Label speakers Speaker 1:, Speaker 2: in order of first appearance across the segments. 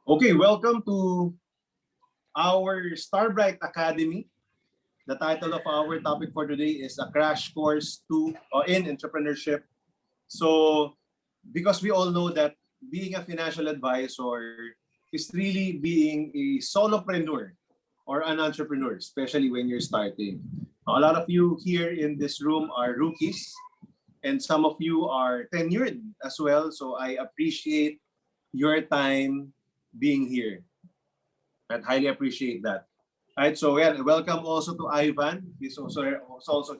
Speaker 1: Okay, welcome to our Starbright Academy. The title of our topic for today is a crash course in entrepreneurship. So, because we all know that being a financial advisor is really being a solopreneur or an entrepreneur, especially when you're starting. A lot of you here in this room are rookies, and some of you are tenured as well. So I appreciate your time being here. I'd highly appreciate that. Alright, so welcome also to Ivan. He's also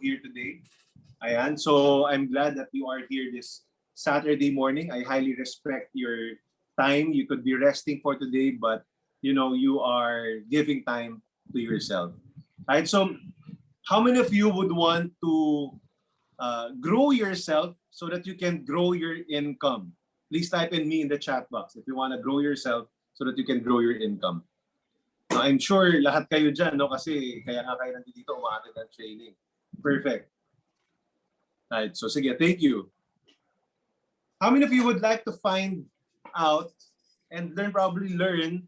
Speaker 1: here today. Ayan, so I'm glad that you are here this Saturday morning. I highly respect your time. You could be resting for today, but you are giving time to yourself. Alright, so how many of you would want to grow yourself so that you can grow your income? Please type in me in the chat box if you want to grow yourself so that you can grow your income. So I'm sure lahat kayo dyan, no? Kasi kaya nga kayo nandito umaatid ng training. Perfect. Right, so sige, thank you. How many of you would like to find out and probably learn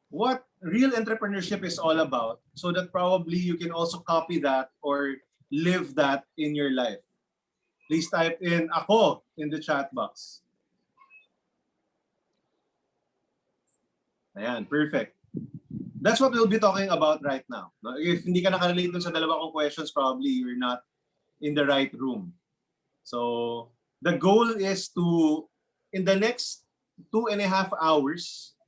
Speaker 1: what real entrepreneurship is all about so that probably you can also copy that or live that in your life? Please type in ako in the chat box. Ayan, perfect. That's what we'll be talking about right now. If hindi ka nakarelate dun sa dalawa kong questions, probably you're not in the right room. So the goal is to, in the next 2.5 hours,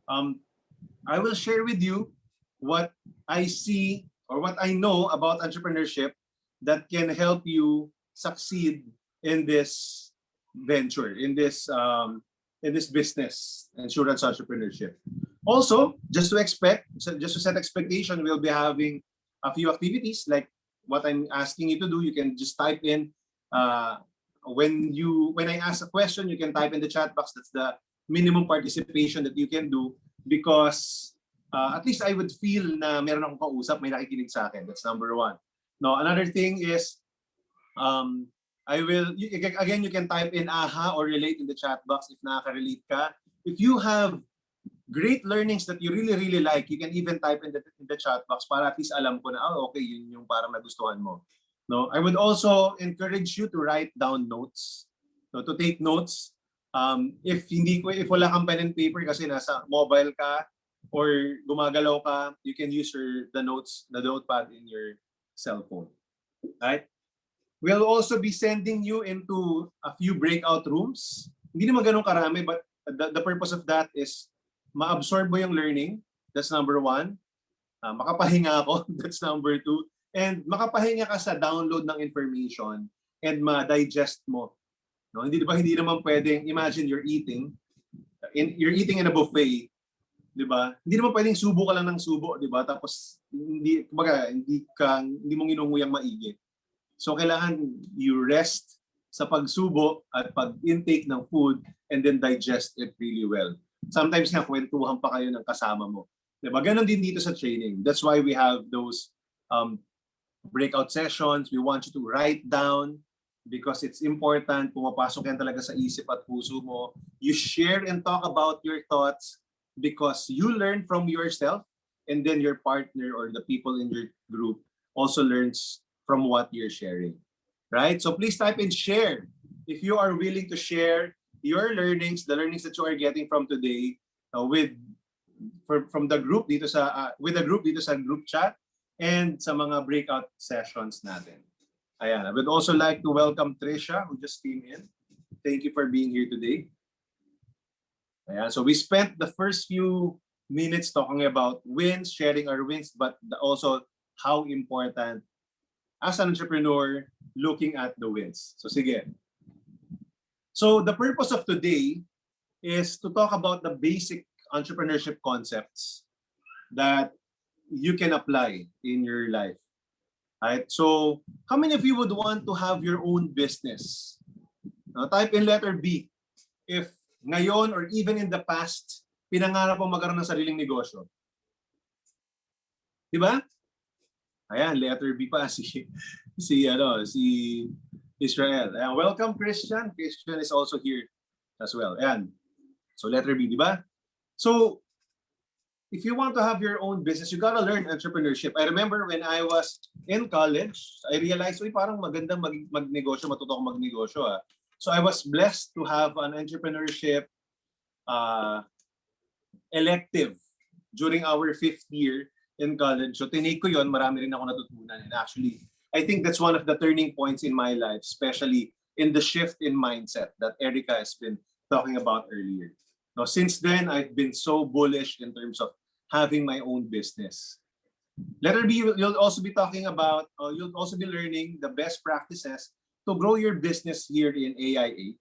Speaker 1: I will share with you what I see or what I know about entrepreneurship that can help you succeed in this venture, in this business, insurance entrepreneurship. Also, just to set expectation, we'll be having a few activities like what I'm asking you to do. You can just type in when I ask a question, you can type in the chat box. That's the minimum participation that you can do because at least I would feel na meron akong kausap, may nakikinig sa akin. That's number one. No, another thing is you can type in aha or relate in the chat box if nakaka-relate ka. If you have great learnings that you really like, you can even type in the chat box para at least alam ko na, okay, yun yung parang nagustuhan mo. No, I would also encourage you to write down notes, no, to take notes. If wala kang pen and paper kasi nasa mobile ka or gumagalaw ka, you can use the notepad in your cell phone. Right? We'll also be sending you into a few breakout rooms. Hindi naman ganun karami, but the purpose of that is ma-absorb mo yung learning. That's number one. Makapahinga ako. That's number two. And makapahinga ka sa download ng information and ma-digest mo. No? Hindi naman pwedeng, imagine you're eating in a buffet, di ba? Hindi naman pwedeng subo ka lang ng subo, di ba? Tapos hindi mo nginunguyang maigi. So kailangan you rest sa pagsubo at pag-intake ng food and then digest it really well. Sometimes nga kwentuhan pa kayo ng kasama mo. Diba? Ganon din dito sa training. That's why we have those breakout sessions. We want you to write down because it's important. Pumapasok yan talaga sa isip at puso mo. You share and talk about your thoughts because you learn from yourself and then your partner or the people in your group also learns from what you're sharing. Right? So please type in share. If you are willing to share your learnings, the learnings that you are getting from today from the group dito sa group chat and sa mga breakout sessions natin. Ayan, I would also like to welcome Trisha who just came in. Thank you for being here today. Ayan, so we spent the first few minutes talking about wins, sharing our wins, but also how important as an entrepreneur looking at the wins. So sige. So the purpose of today is to talk about the basic entrepreneurship concepts that you can apply in your life. Right? So how many of you would want to have your own business? Now, type in letter B. If ngayon or even in the past, pinangarap mo magkaroon ng sariling negosyo. Diba? Ayan, letter B pa si Israel. Ayan, welcome Christian. Christian is also here as well. Ayan. So letter B, di ba? So if you want to have your own business, you gotta learn entrepreneurship. I remember when I was in college, I realized, uy, parang magandang magnegosyo, matuto akong magnegosyo. So I was blessed to have an entrepreneurship elective during our 5th year in college. So tinake ko yun, marami rin ako natutunan. And actually, I think that's one of the turning points in my life, especially in the shift in mindset that Erica has been talking about earlier. Now, since then, I've been so bullish in terms of having my own business. Letter B, you'll also be talking about, you'll also be learning the best practices to grow your business here in AIA.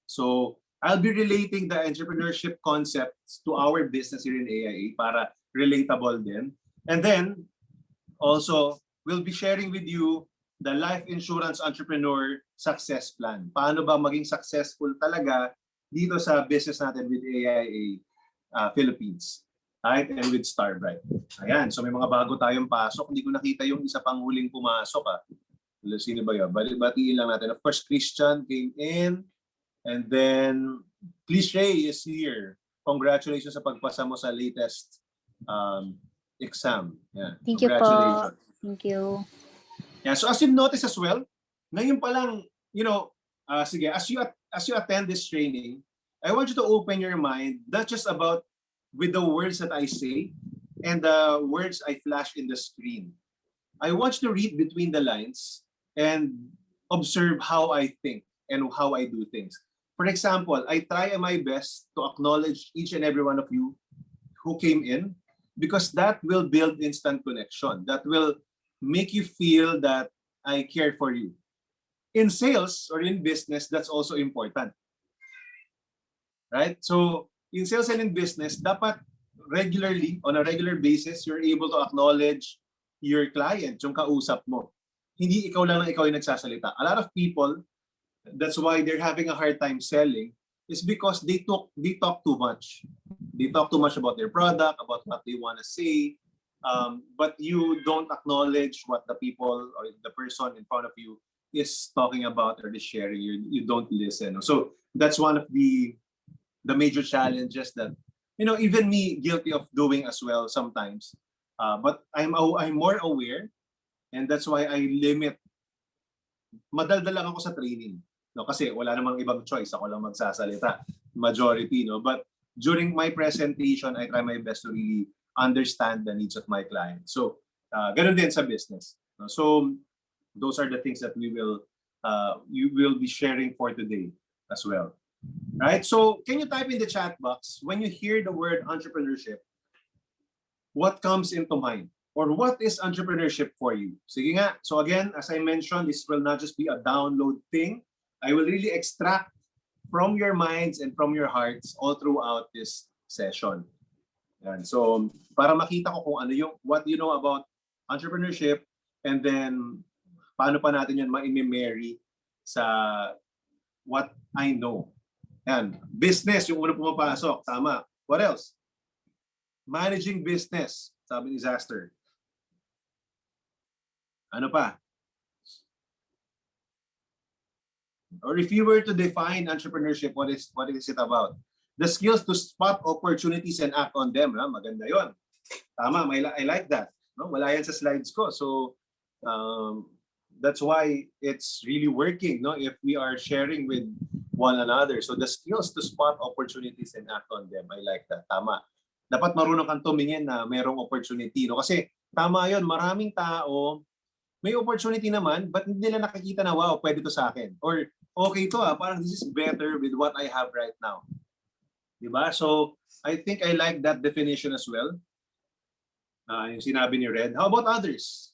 Speaker 1: So I'll be relating the entrepreneurship concepts to our business here in AIA para relatable din. And then also, we'll be sharing with you the life insurance entrepreneur success plan. Paano ba maging successful talaga dito sa business natin with AIA Philippines. Right? And with Starbright. Ayan, so may mga bago tayong pasok. Hindi ko nakita yung isa pang huling pumasok. Sino ba yun? Batiin lang natin. Of course, Christian came in. And then, Cliche is here. Congratulations sa pagpasa mo sa latest exam. Yeah.
Speaker 2: Thank you po. Thank you.
Speaker 1: Yeah, so as you notice as well, ngayon pa lang, you know, sige, as you attend this training, I want you to open your mind, not just about with the words that I say and the words I flash in the screen. I want you to read between the lines and observe how I think and how I do things. For example, I try my best to acknowledge each and every one of you who came in because that will build instant connection. That will make you feel that I care for you. In sales or in business, that's also important. Right? So, in sales and in business, dapat regularly, on a regular basis, you're able to acknowledge your client, yung kausap mo. Hindi ikaw lang ikaw yung nagsasalita. A lot of people, that's why they're having a hard time selling, is because they talk too much. They talk too much about their product, about what they want to say, but you don't acknowledge what the people or the person in front of you is talking about or is sharing. You don't listen. So that's one of the major challenges that, you know, even me guilty of doing as well sometimes. But I'm more aware, and that's why I limit. Madaldal lang ako sa training, no? Kasi wala namang ibang choice, ako lang magsasalita, majority, no? But during my presentation, I try my best to really understand the needs of my clients. So, ganun din sa business. No? So, those are the things that you will be sharing for today as well. Right? So, can you type in the chat box, when you hear the word entrepreneurship, what comes into mind? Or what is entrepreneurship for you? Sige nga. So again, as I mentioned, this will not just be a download thing. I will really extract from your minds and from your hearts all throughout this session. And so, para makita ko kung ano yung, what you know about entrepreneurship, and then, paano pa natin yun ma-marry sa what I know. Yan. Business, yung una pumapasok. Tama. What else? Managing business, sabi ni Zaster. Ano pa? Or if you were to define entrepreneurship, what is it about? The skills to spot opportunities and act on them. Maganda yon. Tama, I like that. No? Wala yan sa slides ko. So, that's why it's really working, no? If we are sharing with one another. So the skills to spot opportunities and act on them, I like that. Tama. Dapat marunong kang tumingin na mayroong opportunity, no? Kasi tama yon, maraming tao may opportunity naman, but hindi nila nakikita na, wow, pwede to sa akin. Or, okay to parang this is better with what I have right now. Diba? So, I think I like that definition as well. Yung sinabi ni Red. How about others?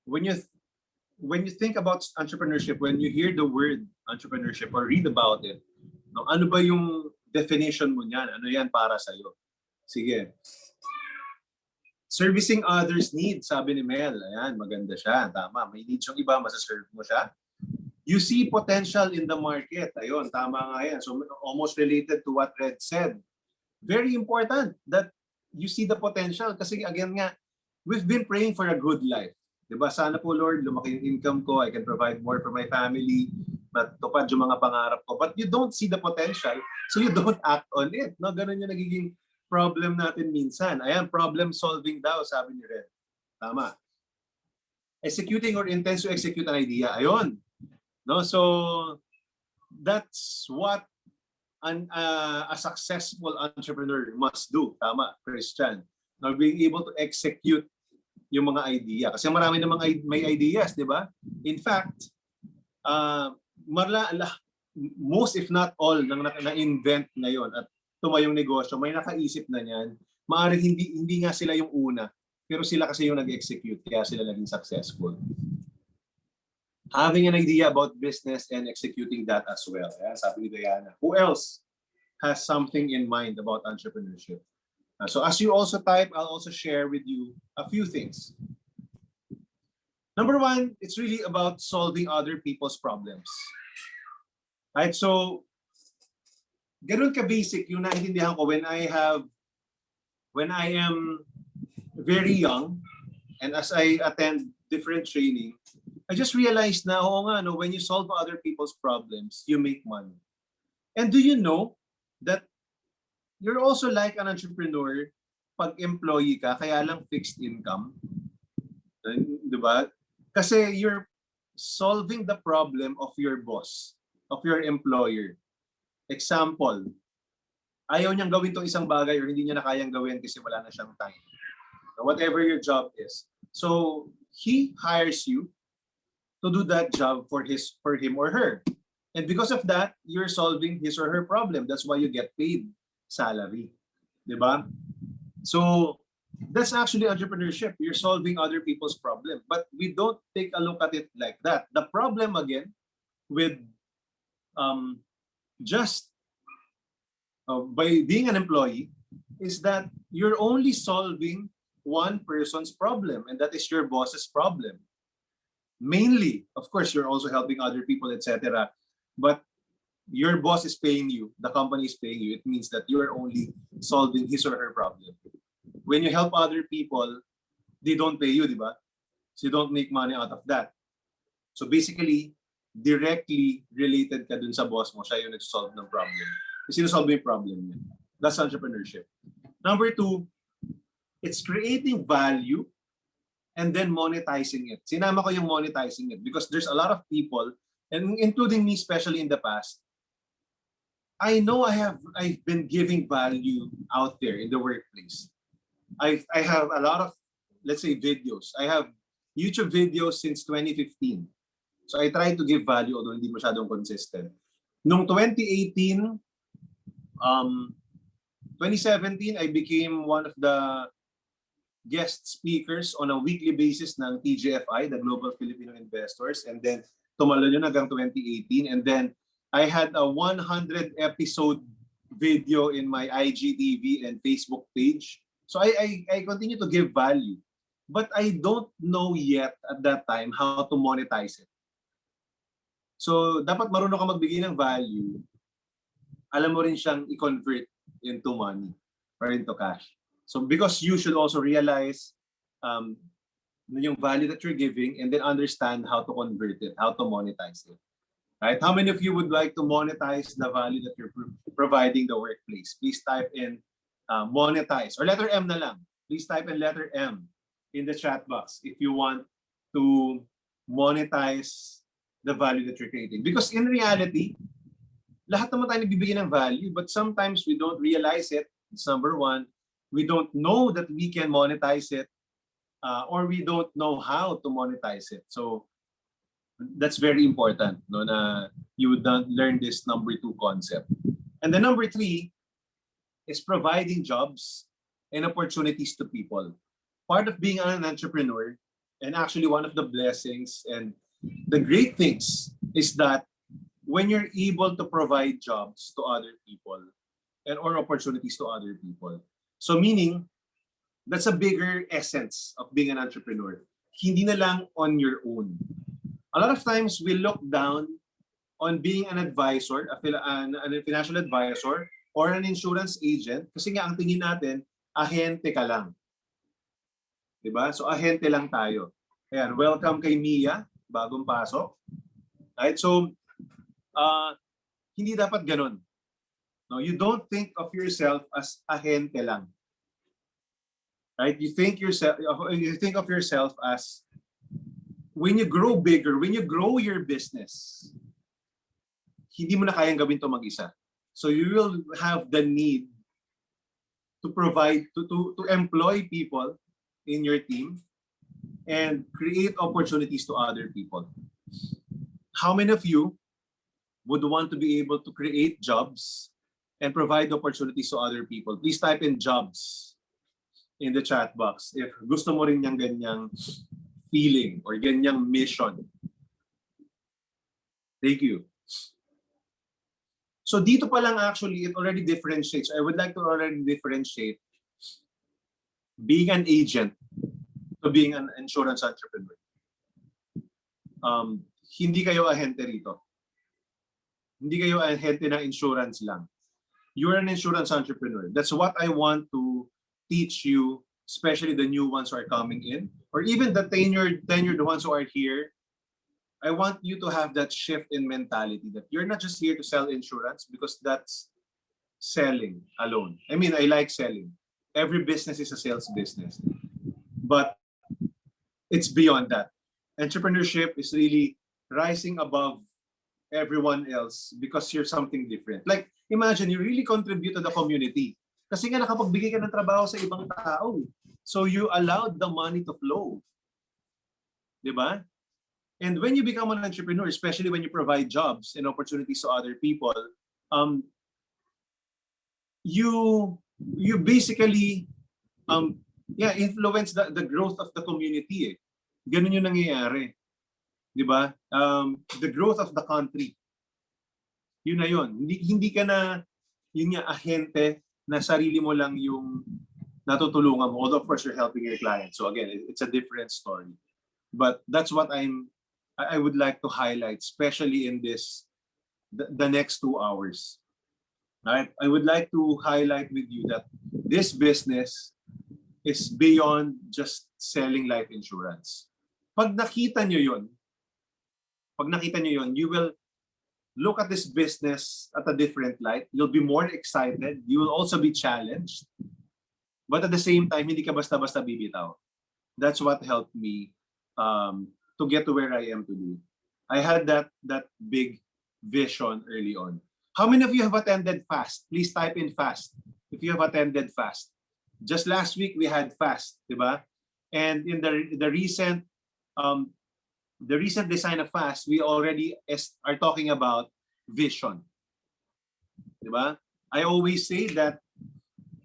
Speaker 1: When you think about entrepreneurship, when you hear the word entrepreneurship or read about it, no, ano ba yung definition mo niyan? Ano yan para sa'yo? Sige. Servicing others' needs, sabi ni Mel. Ayan, maganda siya. Tama, may needs yung iba, masaserve mo siya. You see potential in the market. Ayun, tama nga yan. So almost related to what Red said. Very important that you see the potential. Kasi again nga, we've been praying for a good life. Diba? Sana po, Lord, lumaki yung income ko. I can provide more for my family. matupad yung mga pangarap ko. But you don't see the potential, so you don't act on it. No? Ganun yung nagiging problem natin minsan. Ayan, problem solving daw, sabi ni Red. Tama. Executing or intends to execute an idea. Ayun. No? So, that's what a successful entrepreneur must do. Tama, Christian. Now, being able to execute yung mga idea. Kasi marami namang may ideas, di ba? In fact, most if not all ng na-invent ngayon at tumayong negosyo, may nakaisip na niyan. Maaaring hindi nga sila yung una, pero sila kasi yung nag-execute, kaya sila naging successful. Having an idea about business and executing that as well. Ayan, sabi ni Diana. Who else has something in mind about entrepreneurship? So as you also type, I'll also share with you a few things. Number one, it's really about solving other people's problems. Right? So, ganun ka-basic yung naiintindihan ko when I am very young and as I attend different training, I just realized na, oo nga, no, when you solve other people's problems, you make money. And do you know that you're also like an entrepreneur pag employee ka, kaya lang fixed income? Diba? Kasi you're solving the problem of your boss, of your employer. Example, ayaw niyang gawin tong isang bagay or hindi niya na kayang gawin kasi wala na siyang time. Whatever your job is. So, he hires you to do that job for him or her. And because of that, you're solving his or her problem. That's why you get paid salary. Diba? So, that's actually entrepreneurship. You're solving other people's problem. But we don't take a look at it like that. The problem, again, with by being an employee is that you're only solving one person's problem, and that is your boss's problem. Mainly, of course, you're also helping other people, etc. But your boss is paying you, the company is paying you. It means that you're only solving his or her problem. When you help other people, they don't pay you, di ba? So you don't make money out of that. So basically, directly related ka dun sa boss mo, siya yung nag-solve ng problem. Kasi sino-solve yung problem niya. That's entrepreneurship. Number two, it's creating value and then monetizing it. Sinama ko yung monetizing it because there's a lot of people, and including me especially in the past, I know I've been giving value out there in the workplace. I have a lot of, let's say, videos. I have YouTube videos since 2015. So I try to give value although hindi masyadong consistent. Noong 2018, 2017, I became one of the guest speakers on a weekly basis ng TGFI, the Global Filipino Investors. And then tumalon yun hanggang 2018. And then I had a 100 episode video in my IGTV and Facebook page. So I continue to give value. But I don't know yet at that time how to monetize it. So dapat marunong ka magbigay ng value. Alam mo rin siyang i-convert into money or into cash. So because you should also realize yung value that you're giving and then understand how to convert it, how to monetize it. Right? How many of you would like to monetize the value that you're providing the workplace? Please type in monetize or letter M na lang. Please type in letter M in the chat box if you want to monetize the value that you're creating. Because in reality, lahat naman tayo nagbibigay ng value, but sometimes we don't realize it. It's number one. We don't know that we can monetize it, or we don't know how to monetize it. So that's very important, no, na you would learn this number two concept. And the number three is providing jobs and opportunities to people. Part of being an entrepreneur, and actually one of the blessings and the great things is that when you're able to provide jobs to other people and or opportunities to other people. So meaning, that's a bigger essence of being an entrepreneur. Hindi na lang on your own. A lot of times we look down on being an advisor, a financial advisor, or an insurance agent kasi nga ang tingin natin, ahente ka lang. Diba? So ahente lang tayo. Ayan, welcome kay Mia, bagong pasok. Right? So hindi dapat ganun. No, you don't think of yourself as ahente lang. Right? You think of yourself as when you grow bigger, when you grow your business, hindi mo na kayang gawin to mag-isa. So you will have the need to provide, to employ people in your team and create opportunities to other people. How many of you would want to be able to create jobs and provide opportunities to other people? Please type in jobs in the chat box if gusto mo rin yung ganyang feeling or ganyang mission. Thank you. So dito pa lang actually, it already differentiates. I would like to already differentiate being an agent to being an insurance entrepreneur. Hindi kayo ahente rito. Hindi kayo ahente ng insurance lang. You're an insurance entrepreneur. That's what I want to teach you, especially the new ones who are coming in, or even the tenured ones who are here. I want you to have that shift in mentality that you're not just here to sell insurance because that's selling alone. I mean, I like selling. Every business is a sales business. But it's beyond that. Entrepreneurship is really rising above everyone else because you're something different. Like, imagine you really contribute to the community. Kasi nga nakapagbigay ka ng trabaho sa ibang tao. So you allowed the money to flow. Diba? And when you become an entrepreneur, especially when you provide jobs and opportunities to other people, you basically influence the growth of the community. Ganun yung nangyayari. Diba? The growth of the country. Yun na yun. Hindi ka na yun nga ahente na sarili mo lang yung natutulungan mo. Although of course you're helping your client. So again, it's a different story. But that's what I would like to highlight, especially in the next 2 hours. Right? I would like to highlight with you that this business is beyond just selling life insurance. Pag nakita nyo yun, you will look at this business at a different light. You'll be more excited. You will also be challenged. But at the same time, hindi ka basta-basta bibitaw. That's what helped me to get to where I am today. I had that big vision early on. How many of you have attended FAST? Please type in FAST if you have attended FAST. Just last week, we had FAST, diba? And in the recent design of FAST, we already are talking about vision. Diba? I always say that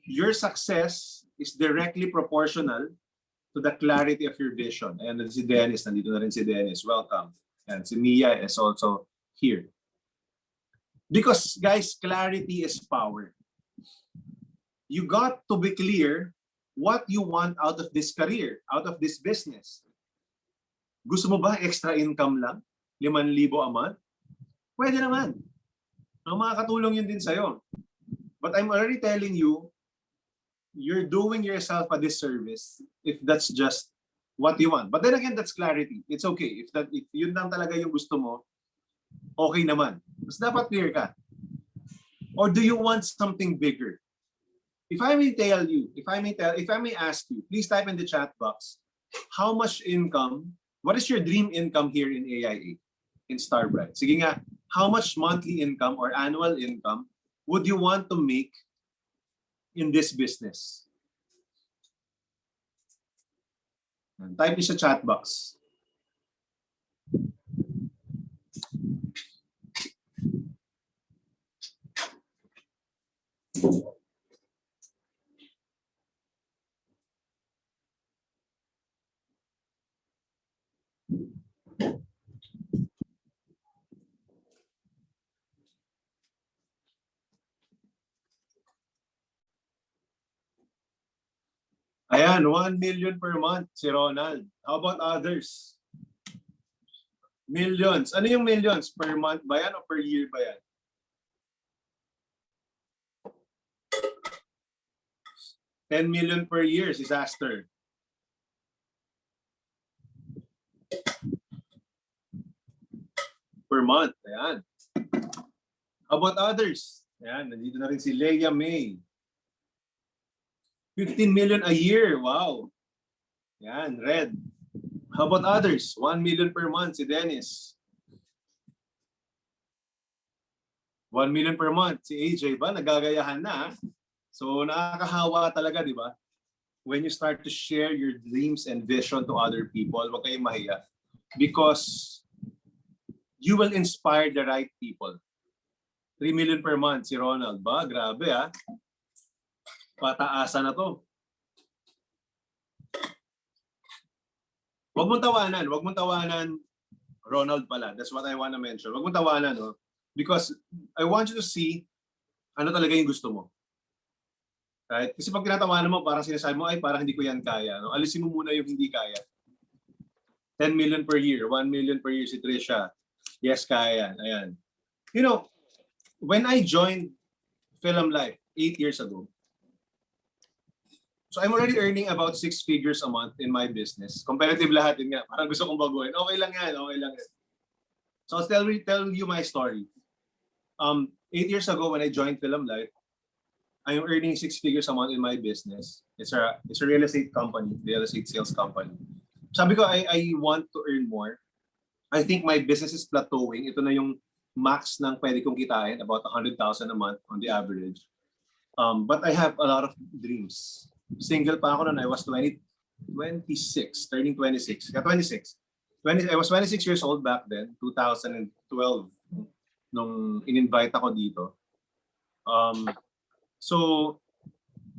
Speaker 1: your success is directly proportional to the clarity of your vision. And si Dennis, nandito na rin si Dennis. Welcome. And si Mia is also here. Because guys, clarity is power. You got to be clear what you want out of this career, out of this business. Gusto mo ba extra income lang? 5,000 a month? Pwede naman. Ang makakatulong yun din sa'yo. But I'm already telling you, you're doing yourself a disservice if that's just what you want. But then again, that's clarity. It's okay. If yun lang talaga yung gusto mo, okay naman. Mas dapat clear ka. Or do you want something bigger? If I may ask you, please type in the chat box, how much income, what is your dream income here in AIA, in Starbright? Sige nga, how much monthly income or annual income would you want to make in this business? Type in sa chat box. Ayan, 1 million per month si Ronald. How about others? Millions. Ano yung millions? Per month ba yan o per year ba yan? $10 million per year si Aster. Per month. Ayan. How about others? Ayan, nandito na rin si Leia May. 15 million a year. Wow. Yan, red. How about others? 1 million per month, si Dennis. 1 million per month, si AJ ba? Nagagayahan na. So nakakahawa talaga, di ba? When you start to share your dreams and vision to other people, huwag kayong mahiya. Because you will inspire the right people. 3 million per month, si Ronald ba? Grabe ah. Pataasan na to. Huwag mong tawanan, Ronald pala. That's what I want to mention. Huwag mong tawanan, no? Because I want you to see ano talaga yung gusto mo. Right? Kasi pag tinatawanan mo, parang sinasabi mo, ay parang hindi ko yan kaya. No? Alisin mo muna yung hindi kaya. 10 million per year, 1 million per year si Trisha. Yes, kaya. Ayan. You know, when I joined Film Life 8 years ago, so I'm already earning about 6 figures a month in my business. Comparative lahat din nga. Parang gusto kong baguhin. Okay lang yan, okay lang yan. So I'll tell you my story. 8 years ago when I joined Film Life, I'm earning 6 figures a month in my business. It's a real estate company, real estate sales company. Sabi ko, I want to earn more. I think my business is plateauing. Ito na yung max ng pwede kong kitain, about 100,000 a month on the average. But I have a lot of dreams. Single pa ako noon. I was 26, turning 26. Yeah, 26. I was 26 years old back then, 2012, nung in-invite ako dito. So,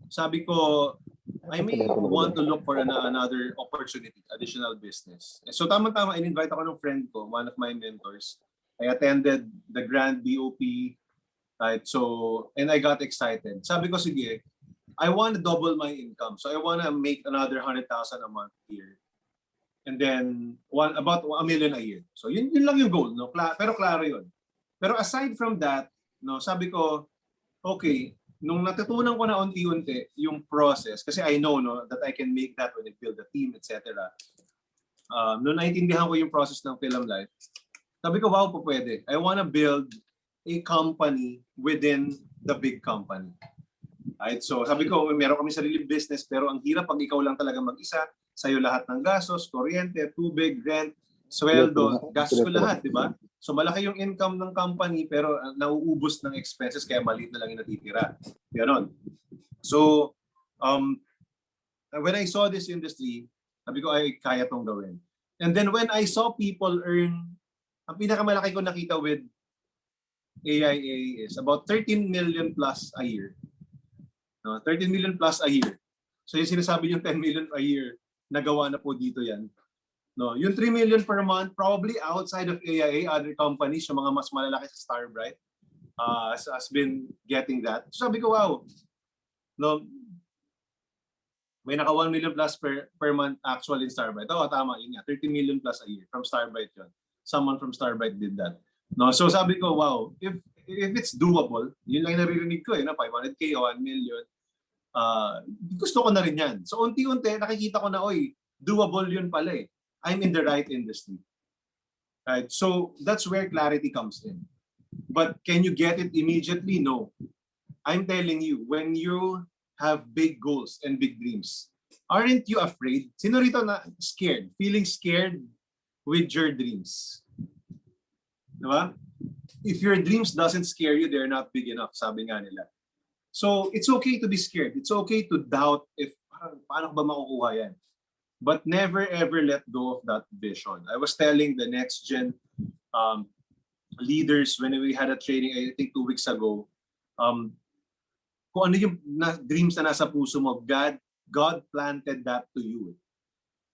Speaker 1: sabi ko, I may want to look for another opportunity, additional business. So, tama-tama, in-invite ako ng friend ko, one of my mentors. I attended the Grand BOP, right? So, and I got excited. Sabi ko, sige, I want to double my income. So, I want to make another 100,000 a month here. And then, about 1 million a year. So, yun lang yung goal, no? Pero klaro yun. Pero aside from that, no, sabi ko, okay, nung natutunan ko na unti-unti yung process, kasi I know no, that I can make that when I build a team, etc. Nung naintindihan ko yung process ng Film Life, sabi ko, wow, po pwede. I wanna build a company within the big company. Right? So sabi ko, meron kami sariling business, pero ang hirap pag ikaw lang talaga mag-isa, sa'yo lahat ng gastos, kuryente, tubig, rent, sweldo, gastos ko lahat, di ba? So malaki yung income ng company pero nauubos ng expenses kaya maliit na lang yung natitira. Ganon. So when I saw this industry, sabi ko ay kaya tong gawin. And then when I saw people earn, ang pinakamalaki ko nakita with AIA is about 13 million plus a year. No, 13 million plus a year. So yung sinasabi yung 10 million a year, nagawa na po dito yan. No, yung 3 million per month, probably outside of AIA, other companies, yung mga mas malalaki sa Starbright, has been getting that. So sabi ko, wow, no, may naka 1 million plus per month actual in Starbright. Oo, tama, yun nga, 30 million plus a year from Starbright yun. Someone from Starbright did that. No, so sabi ko, wow, if it's doable, yun lang yung naririnig ko, na 500K o 1 million, gusto ko na rin yan. So unti-unti, nakikita ko na, oy, doable yun pala eh. I'm in the right industry. Right? So that's where clarity comes in. But can you get it immediately? No. I'm telling you, when you have big goals and big dreams, aren't you afraid? Sino rito na scared? Feeling scared with your dreams? Diba? If your dreams doesn't scare you, they're not big enough, sabi nga nila. So it's okay to be scared. It's okay to doubt if paano ba makukuha yan. But never ever let go of that vision. I was telling the next gen leaders when we had a training, I think 2 weeks ago, kung ano yung dreams na nasa puso mo, God planted that to you.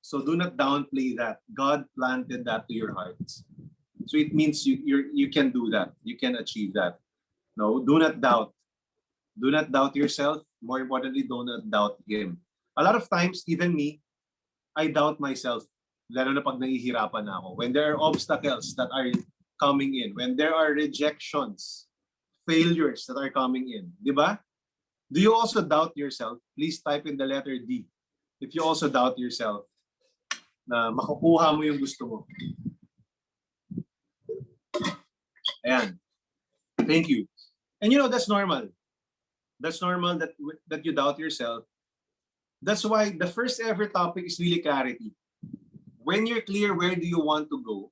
Speaker 1: So do not downplay that. God planted that to your hearts. So it means you can do that. You can achieve that. No, do not doubt. Do not doubt yourself. More importantly, do not doubt Him. A lot of times, even me, I doubt myself, lalo na pag nahihirapan na ako. When there are obstacles that are coming in, when there are rejections, failures that are coming in, di ba? Do you also doubt yourself? Please type in the letter D. If you also doubt yourself na makukuha mo yung gusto mo. Ayan. Thank you. And that's normal. That's normal that you doubt yourself. That's why the first ever topic is really clarity. When you're clear where do you want to go,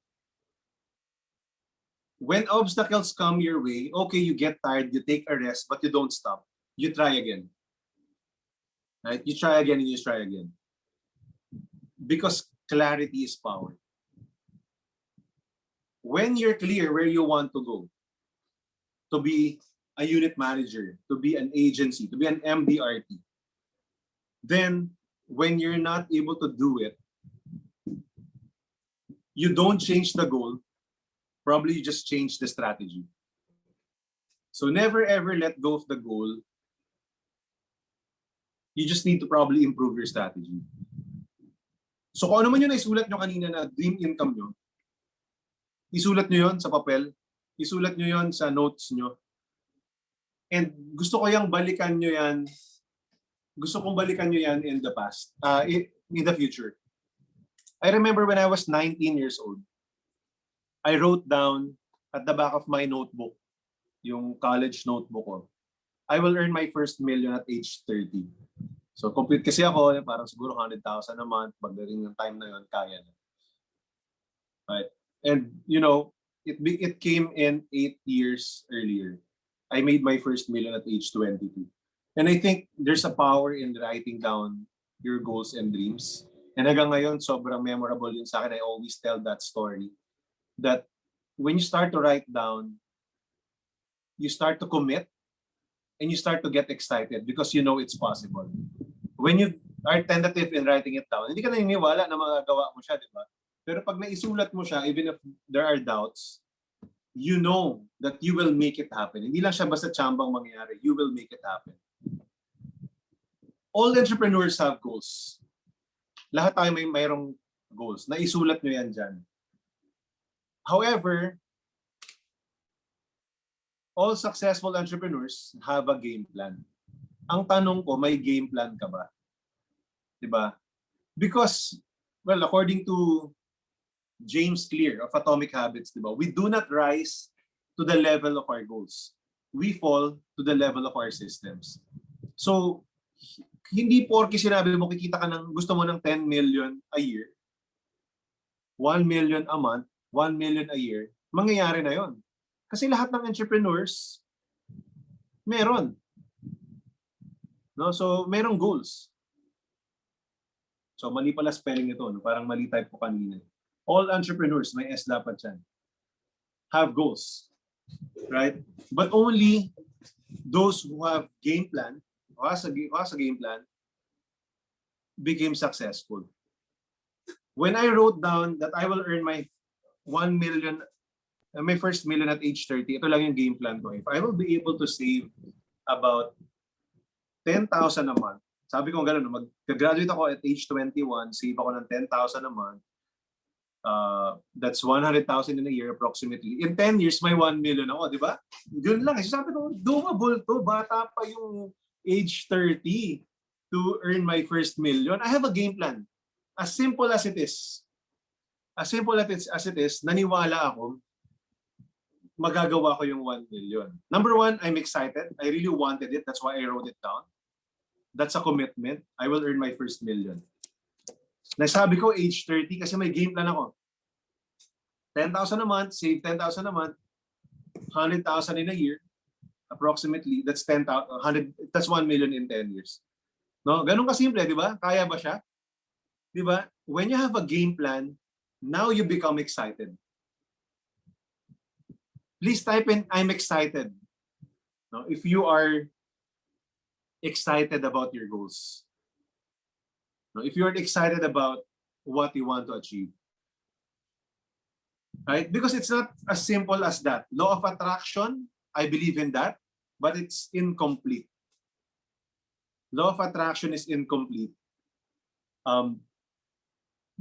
Speaker 1: when obstacles come your way, okay, you get tired, you take a rest, but you don't stop. You try again. Right? You try again and you try again. Because clarity is power. When you're clear where you want to go, to be a unit manager, to be an agency, to be an MDRT, then when you're not able to do it, you don't change the goal, probably you just change the strategy. So never ever let go of the goal. You just need to probably improve your strategy. So kung ano man yung naisulat nyo kanina na dream income nyo, isulat nyo yon sa papel, isulat nyo yon sa notes nyo. And gusto ko yung balikan nyo yan, gusto kong balikan nyo yan in the past, in the future. I remember when I was 19 years old, I wrote down at the back of my notebook, yung college notebook ko, I will earn my first million at age 30. So complete kasi ako, parang siguro 100,000 a month, pagdating ng time na yun, kaya na. Right? And it came in 8 years earlier. I made my first million at age 22. And I think there's a power in writing down your goals and dreams. And hanggang ngayon, sobrang memorable yun sa akin. I always tell that story. That when you start to write down, you start to commit, and you start to get excited because you know it's possible. When you are tentative in writing it down, hindi ka naniniwala na magagawa mo siya, di ba? Pero pag naisulat mo siya, even if there are doubts, you know that you will make it happen. Hindi lang siya basta tsambang mangyayari. You will make it happen. All entrepreneurs have goals. Lahat tayo mayroong goals. Naisulat nyo yan dyan. However, all successful entrepreneurs have a game plan. Ang tanong ko, may game plan ka ba? Diba? Because, well, according to James Clear of Atomic Habits, diba, we do not rise to the level of our goals. We fall to the level of our systems. So, hindi porke sinabi mo kikita ka ng gusto mo ng 10 million a year, 1 million a month, 1 million a year, mangyayari na yon. Kasi lahat ng entrepreneurs, meron. No? So, merong goals. So, mali pala spelling ito. No? Parang mali type ko kanina. All entrepreneurs, may S dapat yan, have goals. Right? But only those who have game plan, who has a game plan, became successful. When I wrote down that I will earn my 1 million, my first million at age 30, ito lang yung game plan ko. If I will be able to save about 10,000 a month, sabi ko gano'n, mag-graduate ako at age 21, save ako ng 10,000 a month, that's 100,000 in a year approximately. In 10 years, may 1 million ako, di ba? Yun lang. Sabi ko, doable to. Bata pa yung age 30 to earn my first million. I have a game plan. As simple as it is. As simple as it is, naniwala ako, magagawa ko yung 1 million. Number one, I'm excited. I really wanted it. That's why I wrote it down. That's a commitment. I will earn my first million. Nasabi ko, age 30 kasi may game plan ako. 10,000 a month, save 10,000 a month, 100,000 in a year, approximately. That's 10,000, 100. That's 1 million in 10 years. No, ganun kasimple, di ba? Kaya ba siya? Di ba? When you have a game plan, now you become excited. Please type in, I'm excited. No, if you are excited about your goals. No, if you're excited about what you want to achieve. Right? Because it's not as simple as that. Law of attraction, I believe in that, but it's incomplete. Law of attraction is incomplete.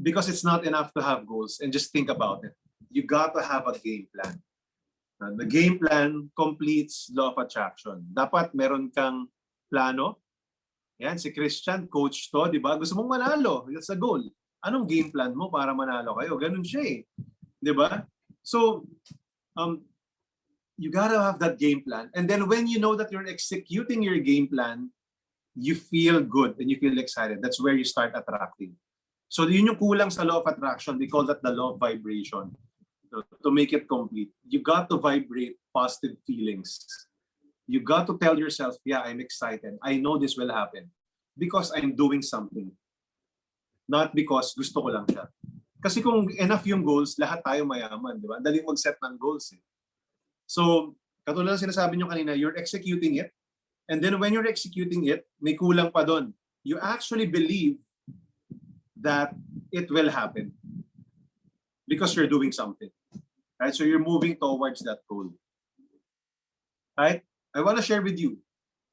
Speaker 1: Because it's not enough to have goals and just think about it. You got to have a game plan. The game plan completes law of attraction. Dapat meron kang plano. Yan, si Christian, coach to, di ba? Gusto mong manalo. That's the goal. Anong game plan mo para manalo kayo? Ganun siya eh. Di ba? So, you gotta have that game plan. And then when you know that you're executing your game plan, you feel good and you feel excited. That's where you start attracting. So yun yung kulang sa law of attraction. We call that the law of vibration. So, to make it complete, you got to vibrate positive feelings. You got to tell yourself, yeah, I'm excited. I know this will happen because I'm doing something. Not because gusto ko lang siya. Kasi kung enough yung goals, lahat tayo mayaman, di ba? Daling mag-set ng goals. Eh. So, katulad ng sinasabi nyo kanina, you're executing it. And then when you're executing it, may kulang pa doon. You actually believe that it will happen because you're doing something. Right? So you're moving towards that goal. Right? I want to share with you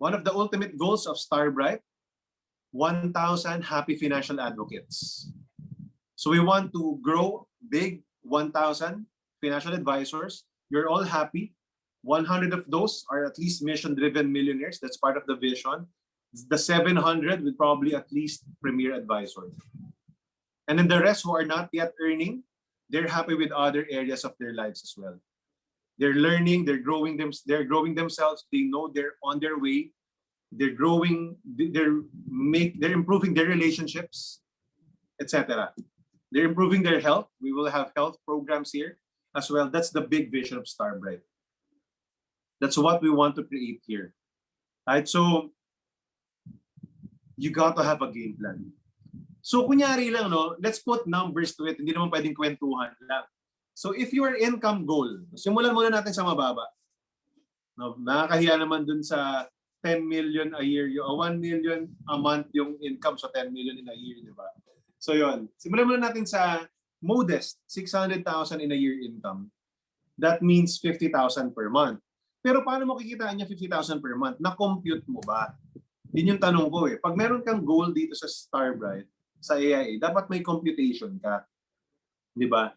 Speaker 1: one of the ultimate goals of Starbright, 1,000 happy financial advocates. So we want to grow big, 1,000 financial advisors. You're all happy. 100 of those are at least mission-driven millionaires. That's part of the vision. The 700 will probably at least premier advisors. And then the rest who are not yet earning, they're happy with other areas of their lives as well. They're learning, they're growing themselves, they know they're on their way, they're growing, they're improving their relationships, etc. They're improving their health. We will have health programs here as well. That's the big vision of Starbright. That's what we want to create here. Right? So you got to have a game plan. So kunyari lang, no, let's put numbers to it. Hindi naman pwedeng kwentuhan lang. So if your income goal, simulan muna natin sa mababa. No, nakakahiya naman dun sa 10 million a year, 1 million a month yung income, so 10 million in a year, di ba? So yun, simulan muna natin sa modest, 600,000 in a year income. That means 50,000 per month. Pero paano mo kikitaan niya 50,000 per month? Na-compute mo ba? Yun yung tanong ko eh. Pag meron kang goal dito sa Starbright, sa AIA, dapat may computation ka. Di ba?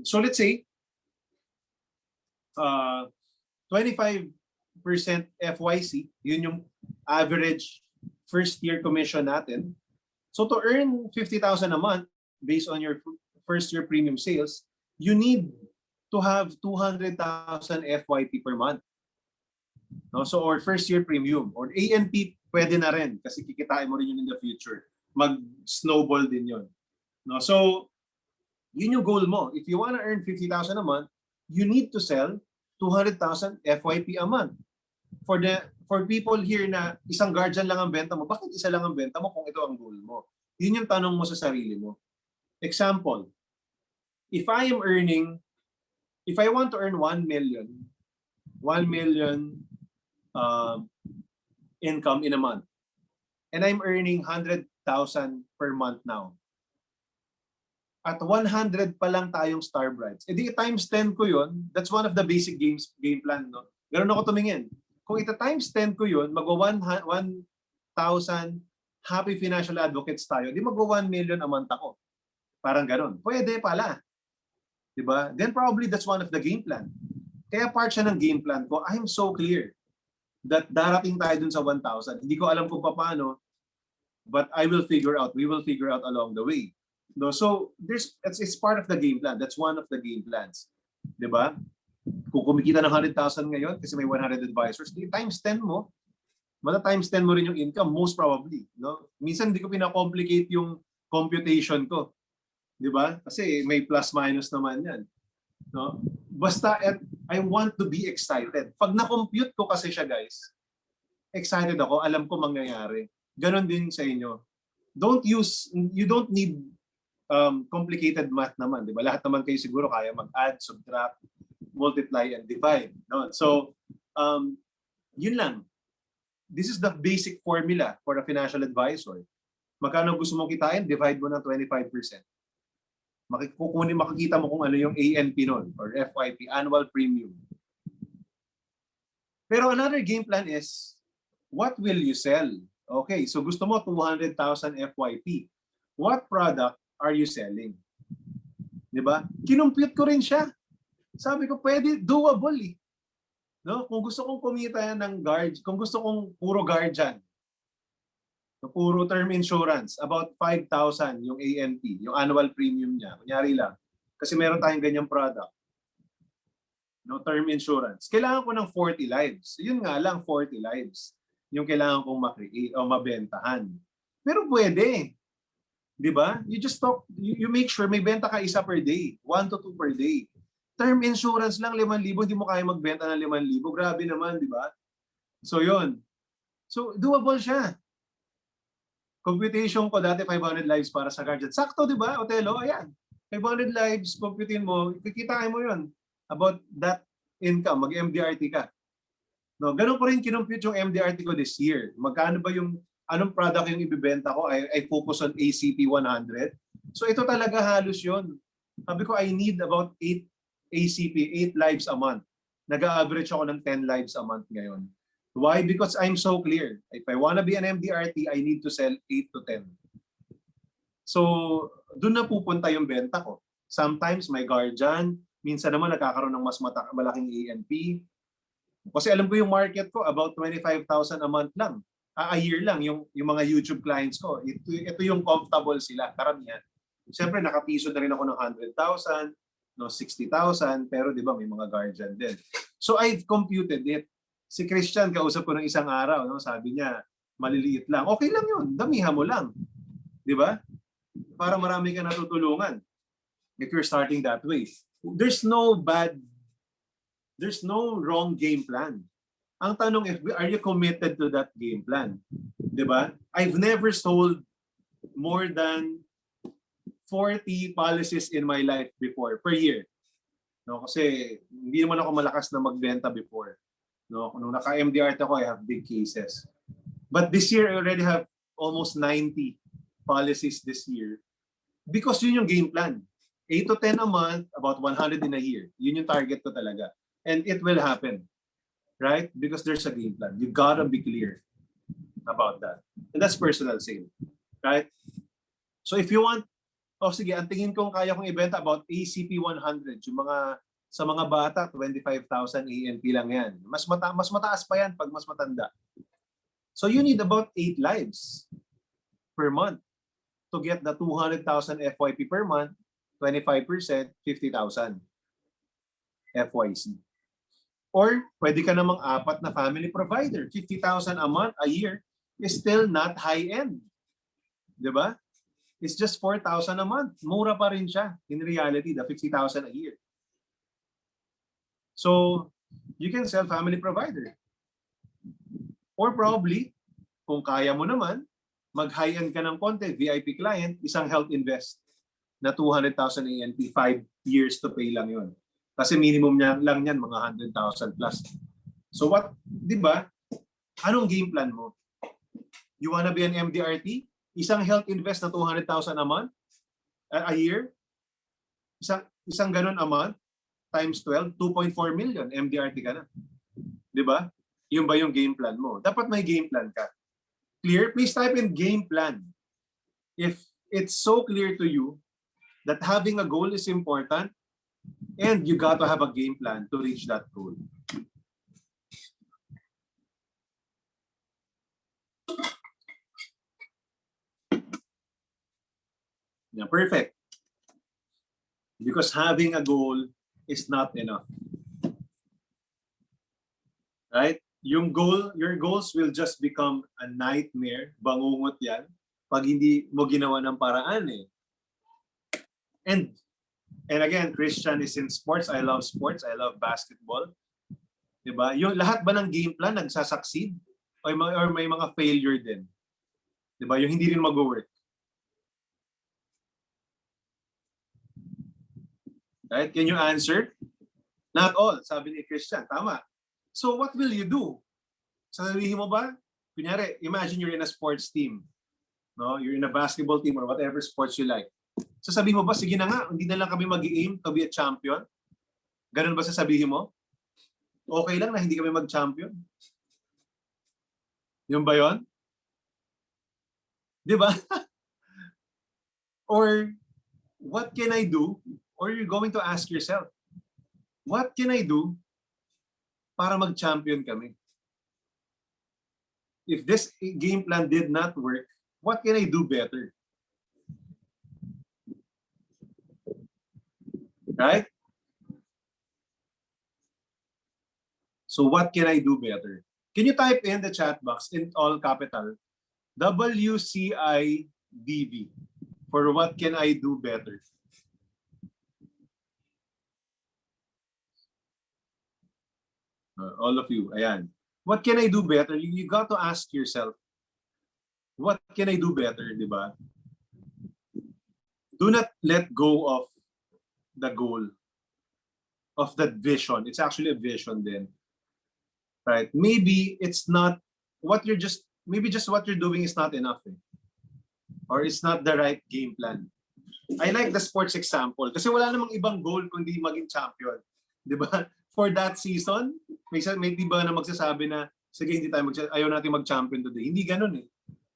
Speaker 1: So let's say, 25% FYC, yun yung average first year commission natin. So to earn 50,000 a month based on your first year premium sales, you need to have 200,000 FYP per month. No? So or first year premium or ANP pwede na rin kasi kikitain mo rin yun in the future. Mag-snowball din yun. No? So yun yung goal mo. If you want to earn 50,000 a month, you need to sell 200,000 FYP a month. For people here na isang guardian lang ang benta mo, bakit isa lang ang benta mo kung ito ang goal mo? Yun yung tanong mo sa sarili mo. Example, if I want to earn 1 million income in a month, and I'm earning 100,000 per month now, at 100 pa lang tayong Starbrights, edi times 10 ko yun, that's one of the basic game plan. No? Ganun ako tumingin. Kung ita times 10 ko yun, magwa 1,000 happy financial advocates tayo, di magwa 1 million a month ako. Parang ganun. Pwede pala. Diba? Then probably that's one of the game plan. Kaya part siya ng game plan ko, I'm so clear that darating tayo dun sa 1,000. Hindi ko alam kung paano, but we will figure out along the way. No, so it's part of the game plan. That's one of the game plans. 'Di ba? Kung kumikita ng 100,000 ngayon kasi may 100 advisors, di times 10 mo. Times 10 mo rin yung income most probably, no? Minsan hindi ko pina-complicate yung computation ko. 'Di ba? Kasi may plus minus naman 'yan. No? Basta I want to be excited. Pag na-compute ko kasi siya, guys, excited ako, alam ko mangyayari. Ganon din sa inyo. You don't need complicated math naman, di ba? Lahat naman kayo siguro kaya mag-add, subtract, multiply, and divide. No? So, yun lang. This is the basic formula for a financial advisor. Magkano gusto mong kitain? Divide mo ng 25%. Makikita mo kung ano yung ANP nun, or FYP, annual premium. Pero another game plan is, what will you sell? Okay, so gusto mo 200,000 FYP. What product are you selling? Diba? Kinumpute ko rin siya. Sabi ko, pwede, doable eh. No? Kung gusto kong kumita ng guard, kung gusto kong puro guardian, puro term insurance, about 5,000 yung ANP, yung annual premium niya. Kunyari lang. Kasi meron tayong ganyang product. No, term insurance. Kailangan ko ng 40 lives. Yun nga lang, 40 lives. Yung kailangan kong ma-create o mabentahan. Pero pwede. Di ba? You just talk, you make sure may benta ka isa per day. 1 to 2 per day. Term insurance lang, 5,000. Hindi mo kaya magbenta ng 5,000. Grabe naman, di ba? So yun. So doable siya. Computation ko dati 500 lives para sa guardian. Sakto, di ba? Otelo, ayan. 500 lives, computein mo, kikitain mo yun. About that income, mag-MDRT ka. No, ganun ko rin kinompute yung MDRT ko this year. Magkano ba yung, anong product yung ibibenta ko? I focus on ACP 100. So ito talaga halos yun. Sabi ko, I need about 8 ACP, 8 lives a month. Nag-average ako ng 10 lives a month ngayon. Why? Because I'm so clear. If I wanna be an MDRT, I need to sell 8 to 10. So, doon na pupunta yung benta ko. Sometimes may guardian, minsan naman nagkakaroon ng mas malaking ANP. Kasi alam ko yung market ko, about 25,000 a month lang. A year lang, yung mga YouTube clients ko. Ito yung comfortable sila, karamihan. Siyempre, nakapiso na rin ako ng 100,000, no, 60,000, pero di ba may mga guardian din. So I've computed it. Si Christian, kausap ko ng isang araw, no, sabi niya, maliliit lang. Okay lang yun, damihan mo lang. Di ba? Para marami ka natutulungan. If you're starting that way. There's no wrong game plan. Ang tanong is, are you committed to that game plan? Diba? I've never sold more than 40 policies in my life before, per year. No, kasi hindi naman ako malakas na magbenta before. No, nung naka-MDRT ako, I have big cases. But this year, I already have almost 90 policies this year. Because yun yung game plan. 8 to 10 a month, about 100 in a year. Yun yung target ko talaga. And it will happen. Right? Because there's a game plan. You gotta be clear about that. And that's personal sale. Right? So if you want, sige, ang tingin kong kaya kong ibenta about ACP 100. Yung sa mga bata, 25,000 ANP lang yan. Mas mataas pa yan pag mas matanda. So you need about 8 lives per month to get the 200,000 FYP per month, 25%, 50,000 FYC. Or pwede ka namang 4 na family provider. 50,000 a month, a year is still not high-end. Diba? It's just 4,000 a month. Mura pa rin siya in reality, the 50,000 a year. So, you can sell family provider. Or probably, kung kaya mo naman, mag-high-end ka ng konti, VIP client, isang health invest na 200,000 ANP, 5 years to pay lang yun. Kasi minimum niya lang yan, mga 100,000 plus. So what, di ba? Anong game plan mo? You wanna be an MDRT? Isang health invest na 200,000 a month? A year? Isang ganun a month? Times 12, 2.4 million, MDRT ka na. Di ba? Yun ba yung game plan mo? Dapat may game plan ka. Clear? Please type in game plan. If it's so clear to you that having a goal is important, and you got to have a game plan to reach that goal. Yeah, perfect. Because having a goal is not enough. Right? Your goals will just become a nightmare. Bangungot yan. Pag hindi mo ginawa ng paraan eh. And again, Christian is in sports. I love sports. I love basketball. Diba? Yung lahat ba ng game plan nagsasucceed? Or may mga failure din? Diba? Yung hindi rin mag-work. Right? Can you answer? Not all, sabi ni Christian. Tama. So what will you do? Sasabihin mo ba? Kunyari, imagine you're in a sports team. No? You're in a basketball team or whatever sports you like. Sasabihin mo ba, sige na nga, hindi na lang kami mag-aim to be a champion? Ganun ba sasabihin mo? Okay lang na hindi kami mag-champion? Yung ba yun? Di ba? Or, what can I do? Or you're going to ask yourself, what can I do para mag-champion kami? If this game plan did not work, what can I do better? Right? So what can I do better? Can you type in the chat box in all capital WCIDV for what can I do better? All of you, ayan. What can I do better? You got to ask yourself, what can I do better, di ba? Do not let go of the goal, of that vision. It's actually a vision then, right? Maybe it's not what you're just, maybe just what you're doing is not enough, eh? Or it's not the right game plan. I like the sports example kasi wala namang ibang goal kundi maging champion. Di ba? For that season, may di ba na magsasabi na, sige, hindi tayo ayaw natin mag-champion today. Hindi ganun eh.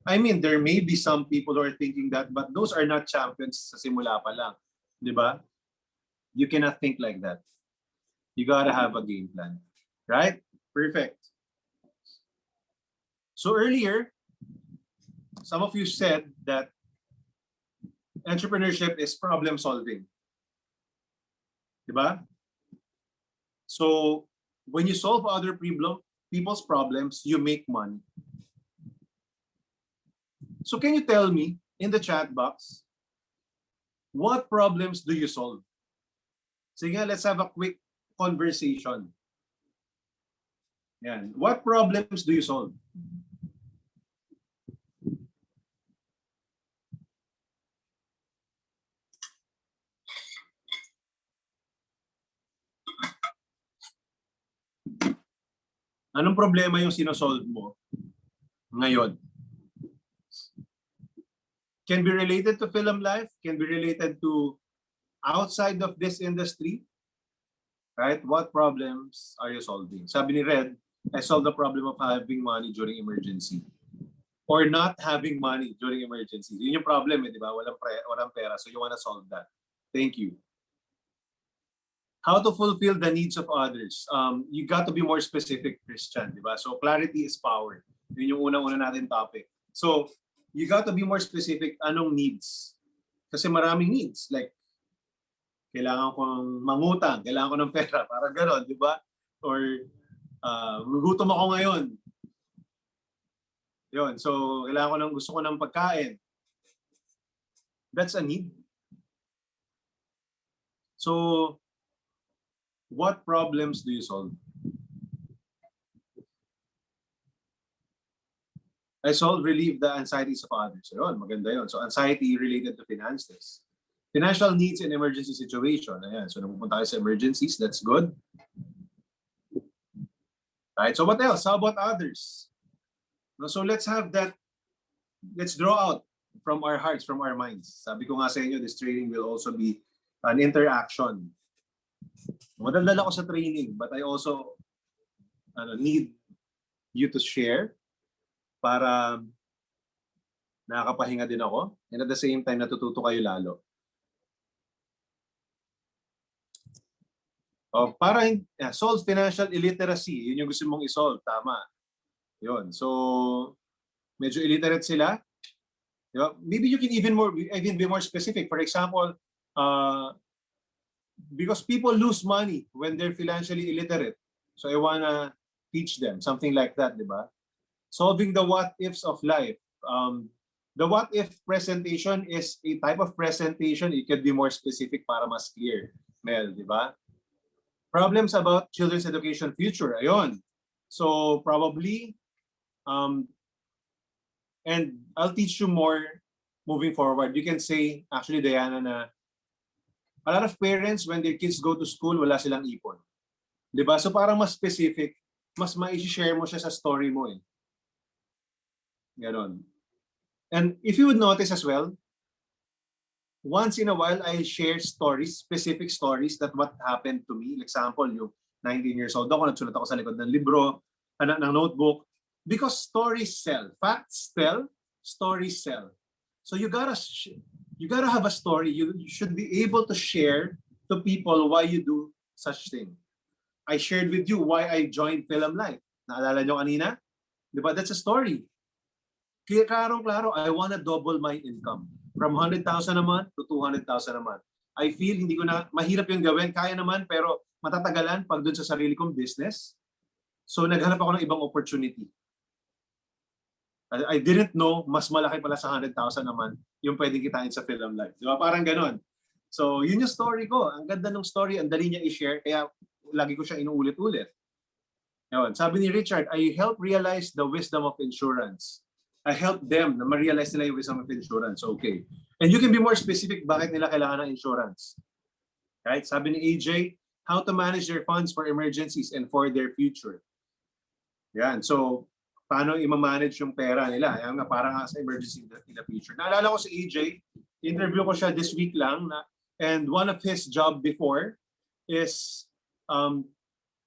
Speaker 1: I mean, there may be some people who are thinking that, but those are not champions sa simula pa lang. Di ba? You cannot think like that. You gotta have a game plan. Right? Perfect. So earlier, some of you said that entrepreneurship is problem solving. Diba? So when you solve other people's problems, you make money. So can you tell me in the chat box, what problems do you solve? Sige, let's have a quick conversation. Yan. What problems do you solve? Anong problema yung sinosolve mo ngayon? Can be related to film life, can be related to outside of this industry, right? What problems are you solving? Sabi ni Red, I solve the problem of having money during emergency or not having money during emergency. Yun yung problem, eh, di ba? Walang pera, so you wanna solve that. Thank you. How to fulfill the needs of others. You got to be more specific, Christian, di ba? So clarity is power. Yun yung unang-una natin topic. So you got to be more specific anong needs. Kasi maraming needs. Like, kailangan kong mangutang, kailangan ko ng pera, para gano'n, di ba? Or, gugutom ako ngayon. Yun, so, gusto ko ng pagkain. That's a need. So, what problems do you solve? I relieve the anxieties of others. Yun, maganda yun. So, anxiety related to finances. Financial needs in emergency situation. Ayan. So, napupunta tayo sa emergencies. That's good. Right. So, what else? How about others? So, let's have that. Let's draw out from our hearts, from our minds. Sabi ko nga sa inyo, this training will also be an interaction. Madaldal ako sa training, but I also need you to share para nakakapahinga din ako. And at the same time, natututo kayo lalo. Para solve financial illiteracy. Yun yung gusto mong isolve. Tama. Yun. So, medyo illiterate sila. Maybe you can even be more specific. For example, because people lose money when they're financially illiterate. So, I wanna teach them. Something like that, di ba? Solving the what-ifs of life. The what-if presentation is a type of presentation. It could be more specific para mas clear. Mel, di ba? Problems about children's education future. Ayun. So probably, and I'll teach you more moving forward. You can say, actually, Diana, na a lot of parents, when their kids go to school, wala silang ipon. Diba? So parang mas specific, mas ma-share mo siya sa story mo eh. Ganon. And if you would notice as well, once in a while, I share stories, specific stories that what happened to me. Example, yung 19 years old ako, nagsulat ako sa likod ng libro, ng notebook. Because stories sell. Facts tell, stories sell. So you gotta have a story. You should be able to share to people why you do such thing. I shared with you why I joined Film Life. Naalala nyo kanina? Diba? That's a story. Kaya klarong-klaro, I wanna double my income. From 100,000 a month to 200,000 a month. I feel mahirap yung gawin. Kaya naman, pero matatagalan pag dun sa sarili kong business. So naghanap ako ng ibang opportunity. I didn't know, mas malaki pala sa 100,000 naman yung pwedeng kitain sa film life. Di ba? Parang ganon. So yun yung story ko. Ang ganda ng story, ang dali niya i-share, kaya lagi ko siya inuulit-ulit. Yun. Sabi ni Richard, I help realize the wisdom of insurance. I help them na ma-realize nila yung wisdom of insurance. Okay. And you can be more specific bakit nila kailangan ng insurance. Right? Sabi ni AJ, how to manage their funds for emergencies and for their future. Yan. So, paano i-manage yung pera nila? Yan nga, parang sa emergency in the future. Naalala ko si AJ, interview ko siya this week lang, and one of his job before is,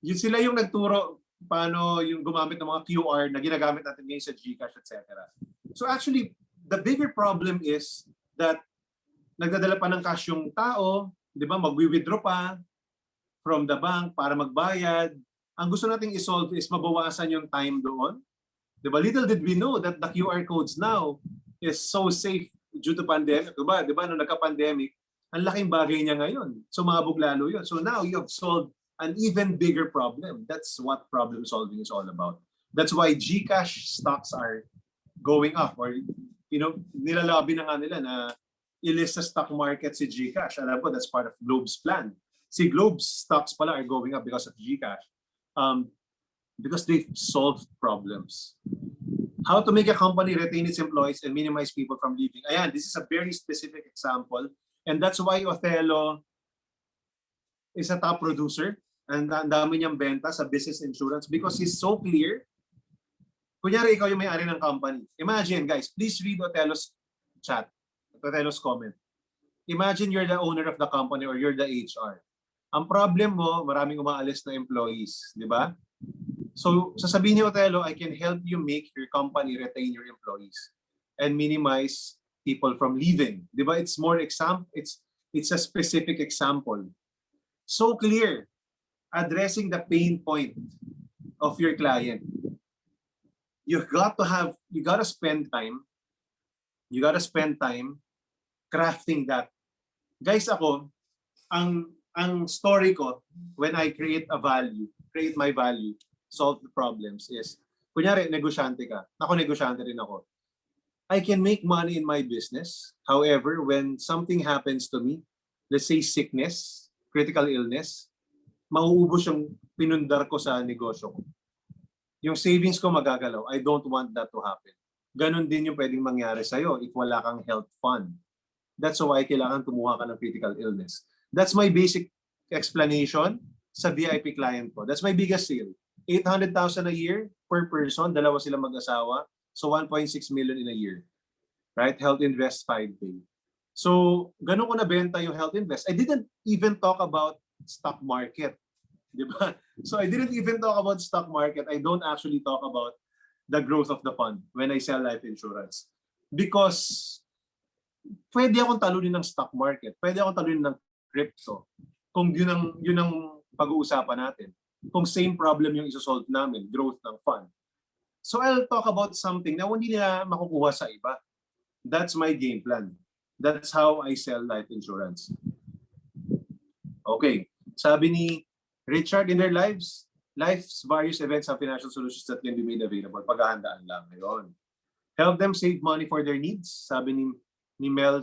Speaker 1: yun sila yung nagturo paano yung gumamit ng mga QR na ginagamit natin ngayon sa GCash, etc. So actually, the bigger problem is that nagdadala pa ng cash yung tao, di ba, mag-withdraw pa from the bank para magbayad. Ang gusto nating isolve is mabawasan yung time doon. Di ba? Little did we know that the QR codes now is so safe due to pandemic. Di ba? Nung nagka-pandemic, ang laking bagay niya ngayon. Sumabog lalo yun. So now you have solved an even bigger problem. That's what problem solving is all about. That's why GCash stocks are going up, or nilalabi na nga nila na ilist sa stock market si GCash. Alam ko, that's part of Globe's plan. Si Globe's stocks pala are going up because of GCash. Because they've solved problems. How to make a company retain its employees and minimize people from leaving. Ayan, this is a very specific example. And that's why Othello is a top producer. And ang dami niyang benta sa business insurance because he's so clear. Kunyari, ikaw yung may-ari ng company. Imagine, guys, please read Othello's chat, Othello's comment. Imagine you're the owner of the company or you're the HR. Ang problem mo, maraming umaalis na employees, di ba? So, sasabihin ni Othello, I can help you make your company retain your employees and minimize people from leaving. Di ba? It's more example. It's a specific example. So clear. Addressing the pain point of your client. You gotta spend time crafting that. Guys, ako, ang story ko when I create my value, solve the problems is, kunyari, negosyante ka. Ako, negosyante rin ako. I can make money in my business. However, when something happens to me, let's say sickness, critical illness, mauubos yung pinundar ko sa negosyo ko. Yung savings ko magagalaw. I don't want that to happen. Ganon din yung pwedeng mangyari sa'yo if wala kang health fund. That's why kailangan kumuha ka ng critical illness. That's my basic explanation sa VIP client ko. That's my biggest sale. 800,000 a year per person. Dalawa sila mag-asawa. So 1.6 million in a year. Right? Health Invest 5K. So, ganon ko nabenta yung Health Invest. I didn't even talk about stock market. Di ba? So I didn't even talk about stock market. I don't actually talk about the growth of the fund when I sell life insurance. Because pwede akong talunin ng stock market. Pwede akong talunin ng crypto. Kung yun ang pag-uusapan natin. Kung same problem yung isosolve namin, growth ng fund. So I'll talk about something na hindi nila makukuha sa iba. That's my game plan. That's how I sell life insurance. Okay. Sabi ni Richard, in their life's various events have financial solutions that can be made available. Paghahandaan lang. Ngayon. Help them save money for their needs. Sabi ni Mel.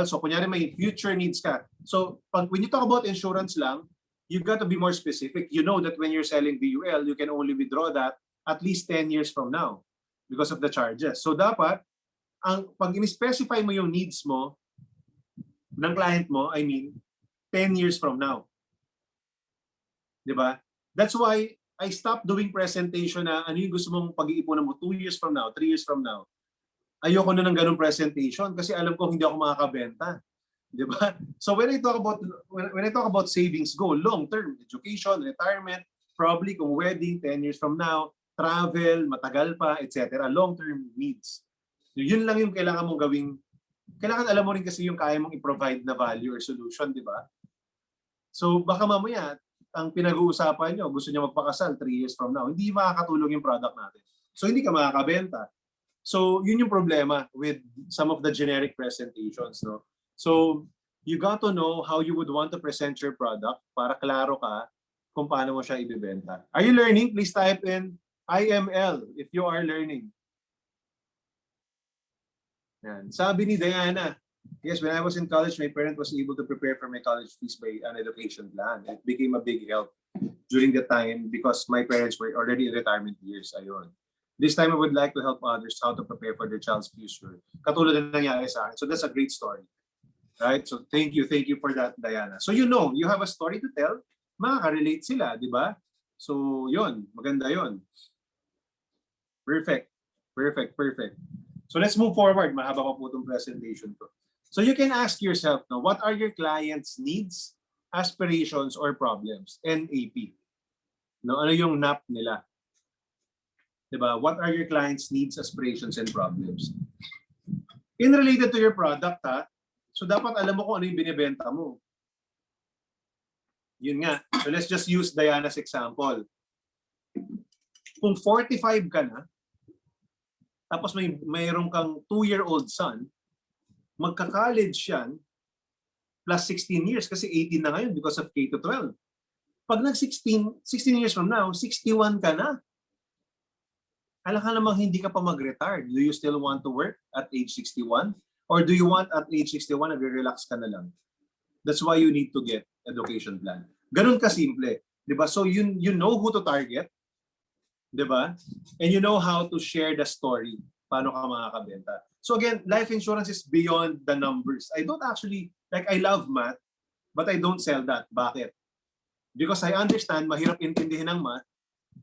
Speaker 1: So, kunyari may future needs ka. So, when you talk about insurance lang, you've got to be more specific. You know that when you're selling VUL, you can only withdraw that at least 10 years from now because of the charges. So, dapat, pag in-specify mo yung needs mo, ng client mo, 10 years from now. Diba? That's why I stopped doing presentation na ano yung gusto mong pag-iipunan mo 2 years from now, 3 years from now. Ayoko na ng ganung presentation kasi alam ko hindi ako makakabenta. Diba? So when I talk about savings goal, long-term, education, retirement, probably kung wedding, 10 years from now, travel, matagal pa, etc. Long-term needs. Yun lang yung kailangan mong gawing. Kailangan alam mo rin kasi yung kaya mong i-provide na value or solution, di ba? So baka mamaya, ang pinag-uusapan nyo, gusto nyo magpakasal 3 years from now, hindi makakatulong yung product natin. So hindi ka makakabenta. So yun yung problema with some of the generic presentations. No? So you got to know how you would want to present your product para klaro ka kung paano mo siya ibibenta. Are you learning? Please type in IML if you are learning. Yan. Sabi ni Diana, yes, when I was in college, my parent was able to prepare for my college fees by an education plan. It became a big help during the time because my parents were already in retirement years. Ayun. This time, I would like to help others how to prepare for their child's future. Katulad na nangyari sa akin. So that's a great story. Right? So thank you for that, Diana. So you know, you have a story to tell, makaka-relate sila, di ba? So yun, maganda yun. Perfect. So let's move forward. Mahaba pa po itong presentation to. So you can ask yourself, no, what are your clients' needs, aspirations, or problems? NAP. No, ano yung NAP nila? Diba? What are your clients' needs, aspirations, and problems? In related to your product, ha? So dapat alam mo kung ano yung binibenta mo. Yun nga. So let's just use Diana's example. Kung 45 ka na, tapos mayroon kang 2-year-old son, magka-college yan, plus 16 years, kasi 18 na ngayon because of K-12. Pag nag-16 years from now, 61 ka na. Alam ka namang hindi ka pa mag-retire. Do you still want to work at age 61? Or do you want at age 61 nag-relax ka na lang? That's why you need to get education plan. Ganun ka-simple. Diba? So you know who to target. Diba? And you know how to share the story. Paano ka makakabenta. So again, life insurance is beyond the numbers. I don't actually, like I love math, but I don't sell that. Bakit? Because I understand, mahirap intindihin ng math.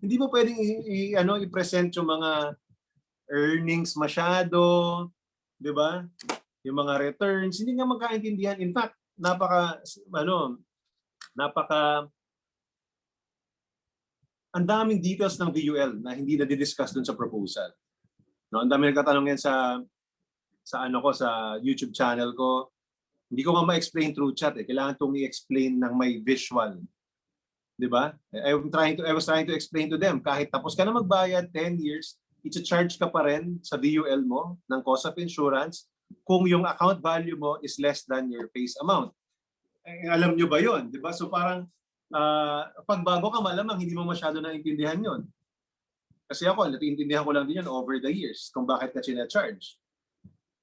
Speaker 1: Hindi mo pwedeng i-present yung mga earnings masyado, di ba? Yung mga returns, hindi nga magkaintindihan. In fact, ang daming details ng VUL na hindi na didiscuss dun sa proposal. No, ang daming nagtatanong yan sa YouTube channel ko. Hindi ko nga ma-explain through chat eh. Kailangan itong i-explain ng may visual. Di ba? I was trying to explain to them, kahit tapos ka na magbayad 10 years, i-charge ka pa rin sa VUL mo ng cost of insurance kung yung account value mo is less than your face amount. Alam nyo ba yun? Di ba? So parang pag bago ka, malamang hindi mo masyado naintindihan yun. Kasi ako, natiintindihan ko lang din yun over the years kung bakit ka charge.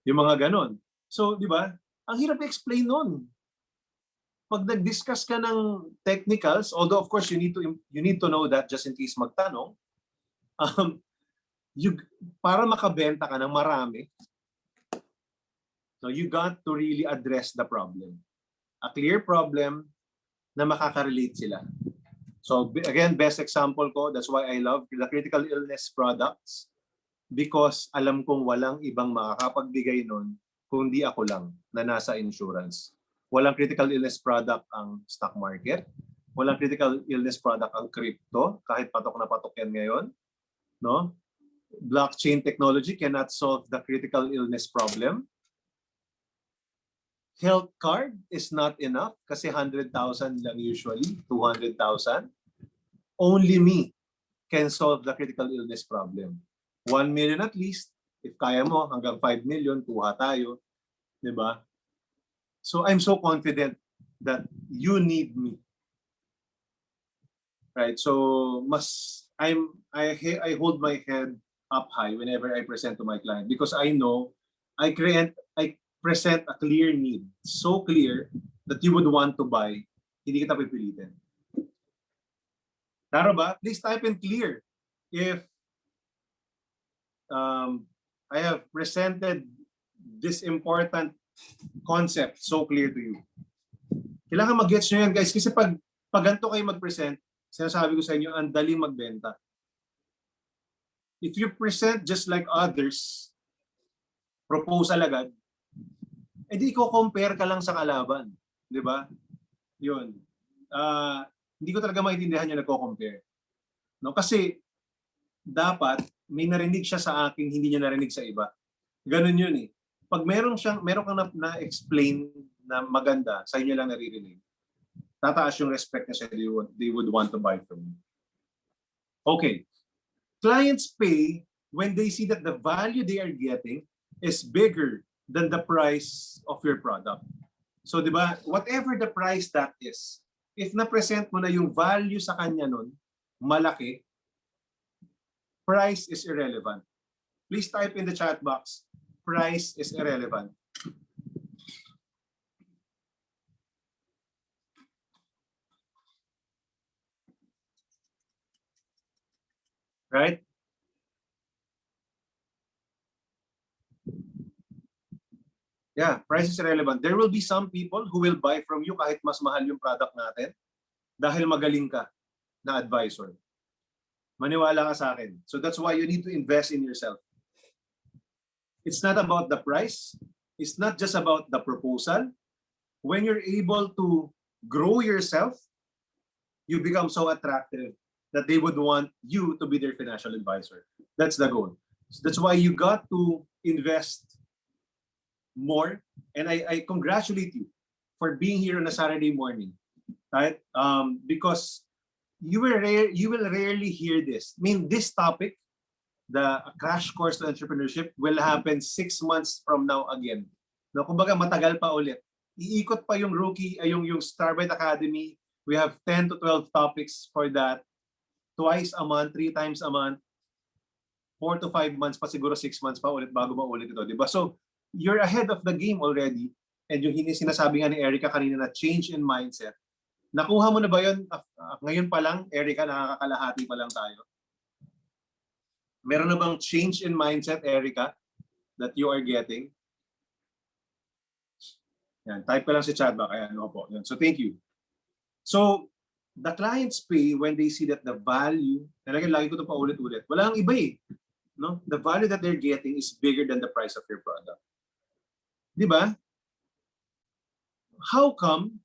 Speaker 1: Yung mga ganon. So, di ba? Ang hirap i-explain nun. Pag nag-discuss ka ng technicals, although of course you need to know that just in case magtanong, para makabenta ka ng marami, so you got to really address the problem. A clear problem na makaka-relate sila. So again, best example ko, that's why I love the critical illness products because alam kong walang ibang makakapagbigay nun kundi ako lang na nasa insurance. Walang critical illness product ang stock market. Walang critical illness product ang crypto, kahit patok na patok yan ngayon. No? Blockchain technology cannot solve the critical illness problem. Health card is not enough kasi 100,000 lang usually, 200,000. Only me can solve the critical illness problem. 1 million at least. If kaya mo, hanggang 5 million, kuha tayo. Diba? So I'm so confident that you need me. Right? So I hold my head up high whenever I present to my client because I know I present a clear need, so clear that you would want to buy, hindi kita pipilitin. Taro ba? Please type in clear if I have presented this important concept so clear to you. Kailangan mag-gets nyo yan guys kasi pag ganito kayo mag-present, sinasabi ko sa inyo, ang daling magbenta. If you present just like others, proposal agad, edi i-compare ka lang sa kalaban. Di ba? Yun. Hindi ko talaga maintindihan yung nagko-compare. No? Kasi dapat may narinig siya sa akin, hindi niya narinig sa iba. Ganun yun eh. Pag meron kang na-explain na maganda, sa inyo lang naririnig, tataas yung respect niya sa they would want to buy from you. Okay. Clients pay when they see that the value they are getting is bigger than the price of your product. So, di ba, whatever the price that is, if na-present mo na yung value sa kanya nun, malaki, price is irrelevant. Please type in the chat box, price is irrelevant. Right? Yeah, price is irrelevant. There will be some people who will buy from you kahit mas mahal yung product natin dahil magaling ka na advisor. Maniwala ka sa akin. So that's why you need to invest in yourself. It's not about the price. It's not just about the proposal. When you're able to grow yourself, you become so attractive that they would want you to be their financial advisor. That's the goal. So that's why you got to invest more. And I congratulate you for being here on a Saturday morning, right? Because you will rarely hear this. I mean, this topic, the crash course to entrepreneurship, will happen 6 months from now again. No, kumbaga matagal pa ulit. Iikot pa yung yung Starbright Academy. We have 10 to 12 topics for that. Twice a month, 3 times a month. 4 to 5 months pa, siguro 6 months pa ulit bago maulit ito, di ba? So, you're ahead of the game already. And yung sinasabi nga ni Erica kanina na change in mindset, nakuha mo na ba yun? Ngayon pa lang, Erica, nakakakalahati pa lang tayo. Meron na bang change in mindset, Erica, that you are getting? Yan, type ka lang sa chat ba? Kaya ano po. Yan. So thank you. So, the clients pay when they see that the value, talagang lagi ko ito pa ulit-ulit, wala nang iba eh. No? The value that they're getting is bigger than the price of your product. Di ba? How come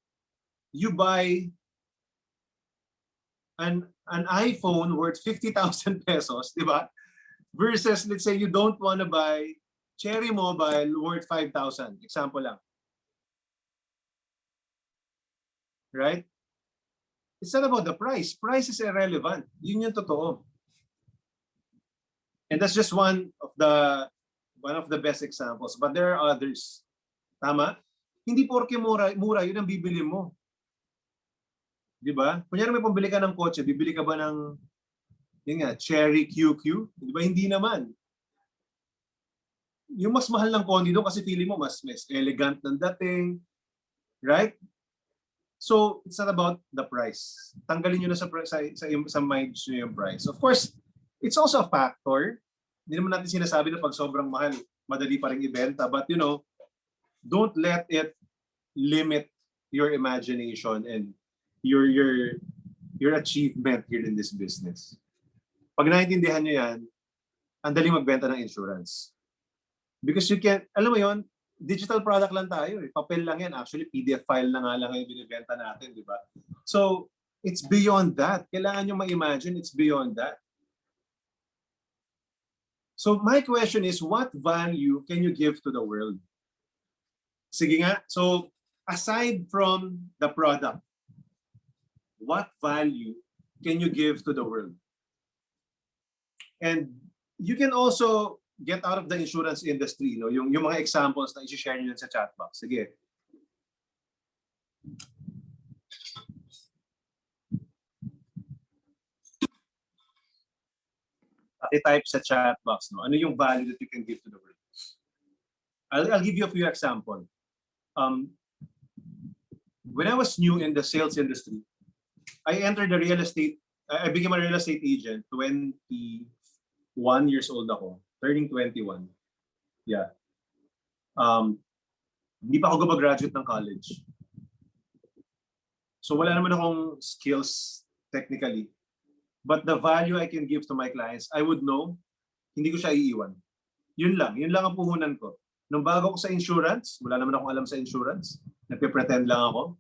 Speaker 1: you buy an iPhone worth 50,000 pesos, di ba? Versus, let's say, you don't want to buy Cherry Mobile worth 5,000. Example lang. Right? It's not about the price. Price is irrelevant. Yun yung totoo. And that's just one of the best examples. But there are others. Tama? Hindi porke mura yun ang bibili mo. Di ba? Kunyari may pambili ka ng kotse, bibili ka ba ng yun nga, Cherry QQ? Di ba? Hindi naman. Yung mas mahal ng kondi doon kasi feeling mo mas elegant ng dating. Right? So, it's not about the price. Tanggalin nyo na sa mind nyo yung price. Of course, it's also a factor. Hindi naman natin sinasabi na pag sobrang mahal, madali pa rin ibenta. But you know, don't let it limit your imagination and your achievement here in this business. Pag naiintindihan nyo yan, ang daling magbenta ng insurance. Because you can, alam mo yon, digital product lang tayo eh. Papel lang yan. Actually, PDF file na nga lang yung binibenta natin, di ba? So, it's beyond that. Kailangan nyo ma-imagine, it's beyond that. So, my question is, what value can you give to the world? Sige nga. So, aside from the product, what value can you give to the world? And you can also get out of the insurance industry, no? Yung mga examples na i-share niyo sa chat box. Sige. I-type sa chat box, no? Ano yung value that you can give to the world? I'll give you a few examples. When I was new in the sales industry, I entered the real estate. I became a real estate agent 21 years old ako. Turning 21. Yeah. Hindi pa ako gumraduate ng college. So wala naman akong skills technically. But the value I can give to my clients, I would know, hindi ko siya iiwan. Yun lang ang puhunan ko. Nung bago ko sa insurance, wala naman akong alam sa insurance. Nagpe-pretend lang ako.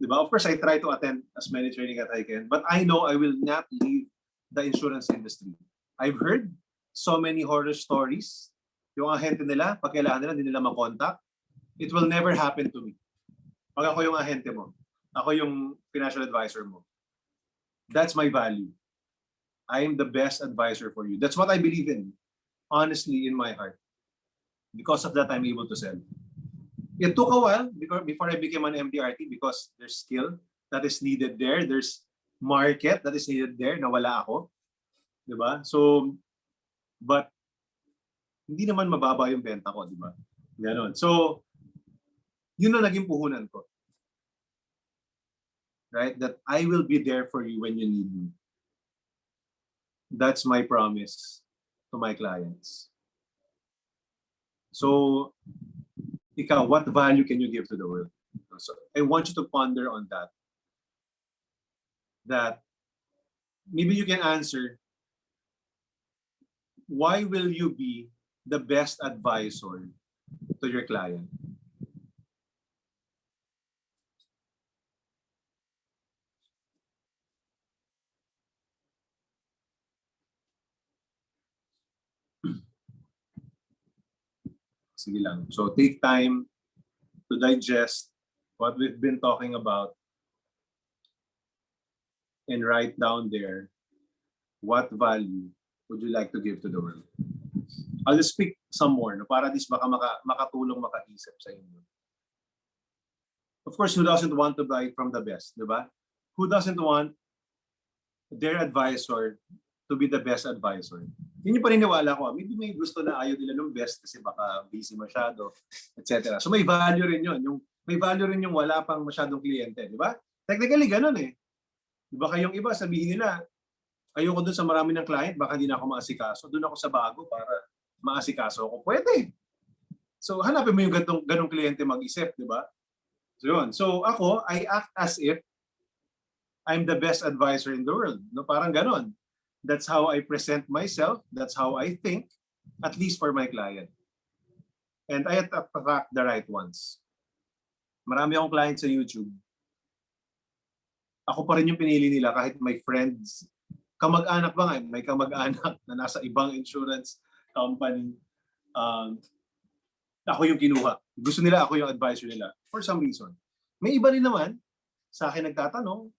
Speaker 1: Diba? Of course, I try to attend as many training as I can. But I know I will not leave the insurance industry. I've heard so many horror stories. Yung ahente nila, pag kailangan nila, hindi nila makontak. It will never happen to me. Pag ako yung ahente mo, ako yung financial advisor mo. That's my value. I am the best advisor for you. That's what I believe in, honestly, in my heart. Because of that, I'm able to sell. It took a while before I became an MDRT because there's skill that is needed there. There's market that is needed there na wala ako. Diba? So, but hindi naman mababa yung benta ko, di ba? Ganon. So, yun na naging puhunan ko. Right? That I will be there for you when you need me. That's my promise to my clients. So, ikaw, what value can you give to the world? So, I want you to ponder on that. That maybe you can answer, why will you be the best advisor to your client? Sige lang. So take time to digest what we've been talking about and write down there what value would you like to give to the world. I'll just speak some more, no, para at least baka makatulong, makaisip sa inyo. Of course, who doesn't want to buy from the best, di ba? Who doesn't want their advisor to be the best advisor? Yun yung paniniwala ko. Maybe may gusto na ayaw nila ng best kasi baka busy masyado, etc. So may value rin yun. May value rin yung wala pang masyadong kliyente, di ba? Technically, ganun eh. Di ba kayong iba, sabihin nila, ayoko dun sa marami ng client, baka hindi na ako maasikaso. Doon ako sa bago para maasikaso ako. Pwede. So hanapin mo yung ganong kliyente mag-isip, di ba? So yun. So ako, I act as if I'm the best advisor in the world. No, parang ganon. That's how I present myself. That's how I think, at least for my client. And I attract the right ones. Marami akong clients sa YouTube. Ako pa rin yung pinili nila kahit may friends. Kamag-anak ba nga? May kamag-anak na nasa ibang insurance company. Ako yung kinuha. Gusto nila ako yung advisor nila for some reason. May iba rin naman sa akin nagtatanong,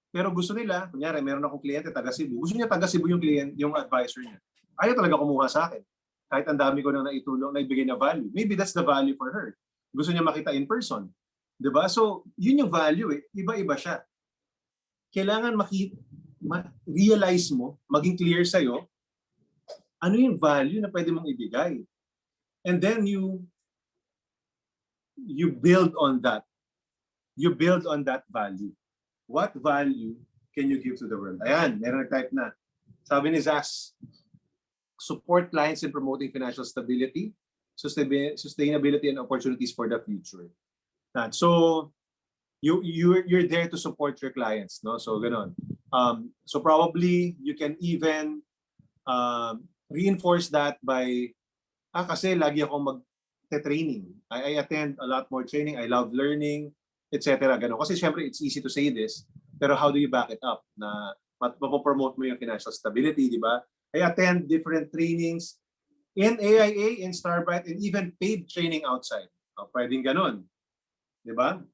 Speaker 1: pero gusto nila, kunyari meron akong kliyente taga Cebu, gusto niya taga Cebu yung client, yung advisor niya. Ayaw talaga kumuha sa akin. Kahit ang dami ko nang naitulong, naibigay na value. Maybe that's the value for her. Gusto niya makita in person. 'Di ba? So, yun yung value eh. Iba-iba siya. Kailangan realize mo, maging clear sa'yo, ano yung value na pwede mong ibigay. And then you build on that. You build on that value. What value can you give to the world? Ayan, meron nag-type na. Sabi ni Zas, support clients in promoting financial stability, sustainability, and opportunities for the future. So, you're there to support your clients, no? So, ganon. So, probably, you can even reinforce that by, kasi lagi akong mag-training. I attend a lot more training. I love learning, etc. Ganon. Kasi syempre, it's easy to say this, pero how do you back it up? Na mapopromote mo yung financial stability, di ba? I attend different trainings in AIA, in Starbright, and even paid training outside. Pwedeng ganon. Di ba?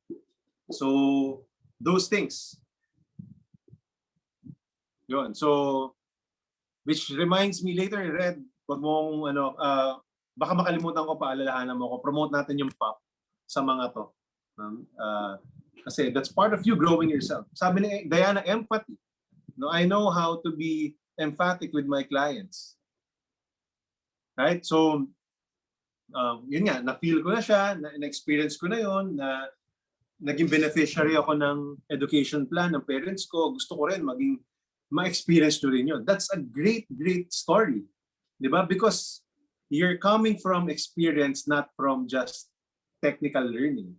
Speaker 1: So, those things. Yun. So, which reminds me later, Red, wag mong, baka makalimutan ko, paalalahanan mo ko, promote natin yung POP sa mga to. Kasi that's part of you growing yourself. Sabi ni Diana, empathy. No, I know how to be emphatic with my clients. Right? So, yun nga, na-feel ko na siya, na-experience ko na yun, na naging beneficiary ako ng education plan ng parents ko. Gusto ko rin maging ma-experience nyo rin yun. That's a great, great story. Di ba? Because you're coming from experience, not from just technical learning.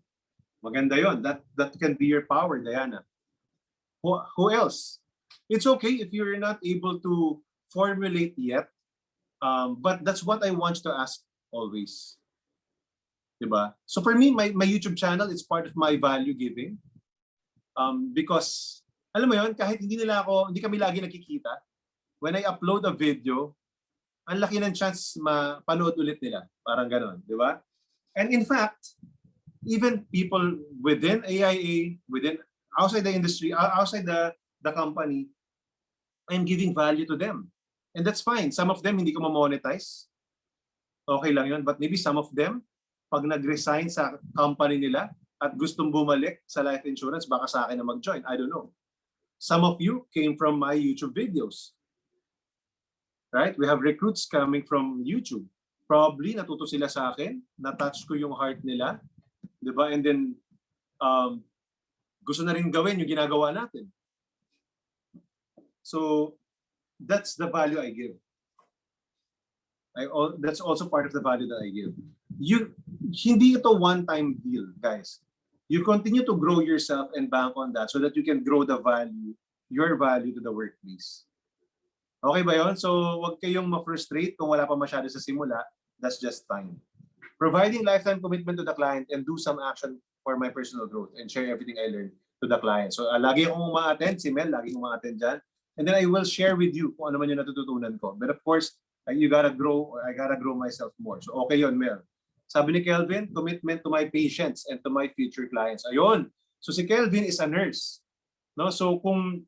Speaker 1: Maganda yon. That can be your power, Diana. Who else? It's okay if you're not able to formulate yet, but that's what I want to ask always. Diba? So for me, my YouTube channel is part of my value giving. Because, alam mo yon, kahit hindi kami lagi nakikita, when I upload a video, ang laki ng chance mapanood ulit nila. Parang ganon, di ba? And in fact, even people within AIA, outside the industry, outside the company, I'm giving value to them. And that's fine. Some of them hindi ko ma-monetize. Okay lang yun. But maybe some of them, pag nag-resign sa company nila, at gustong bumalik sa life insurance, baka sa akin na mag-join. I don't know. Some of you came from my YouTube videos. Right? We have recruits coming from YouTube. Probably natuto sila sa akin, na-touch ko yung heart nila, 'di ba? And then gusto na rin gawin yung ginagawa natin. So that's the value I give. That's also part of the value that I give. Hindi ito one-time deal, guys. You continue to grow yourself and bank on that so that you can grow the value, your value to the workplace. Okay ba yun? So wag kayong ma-frustrate kung wala pa masyado sa simula. That's just fine. Providing lifetime commitment to the client and do some action for my personal growth and share everything I learned to the client. So lagi akong ma-attend, si Mel, lagi akong ma-attend dyan. And then I will share with you kung ano man yung natututunan ko. But of course, you gotta grow, or I gotta grow myself more. So okay yun, Mel. Sabi ni Kelvin, commitment to my patients and to my future clients. Ayun. So si Kelvin is a nurse. No? So kung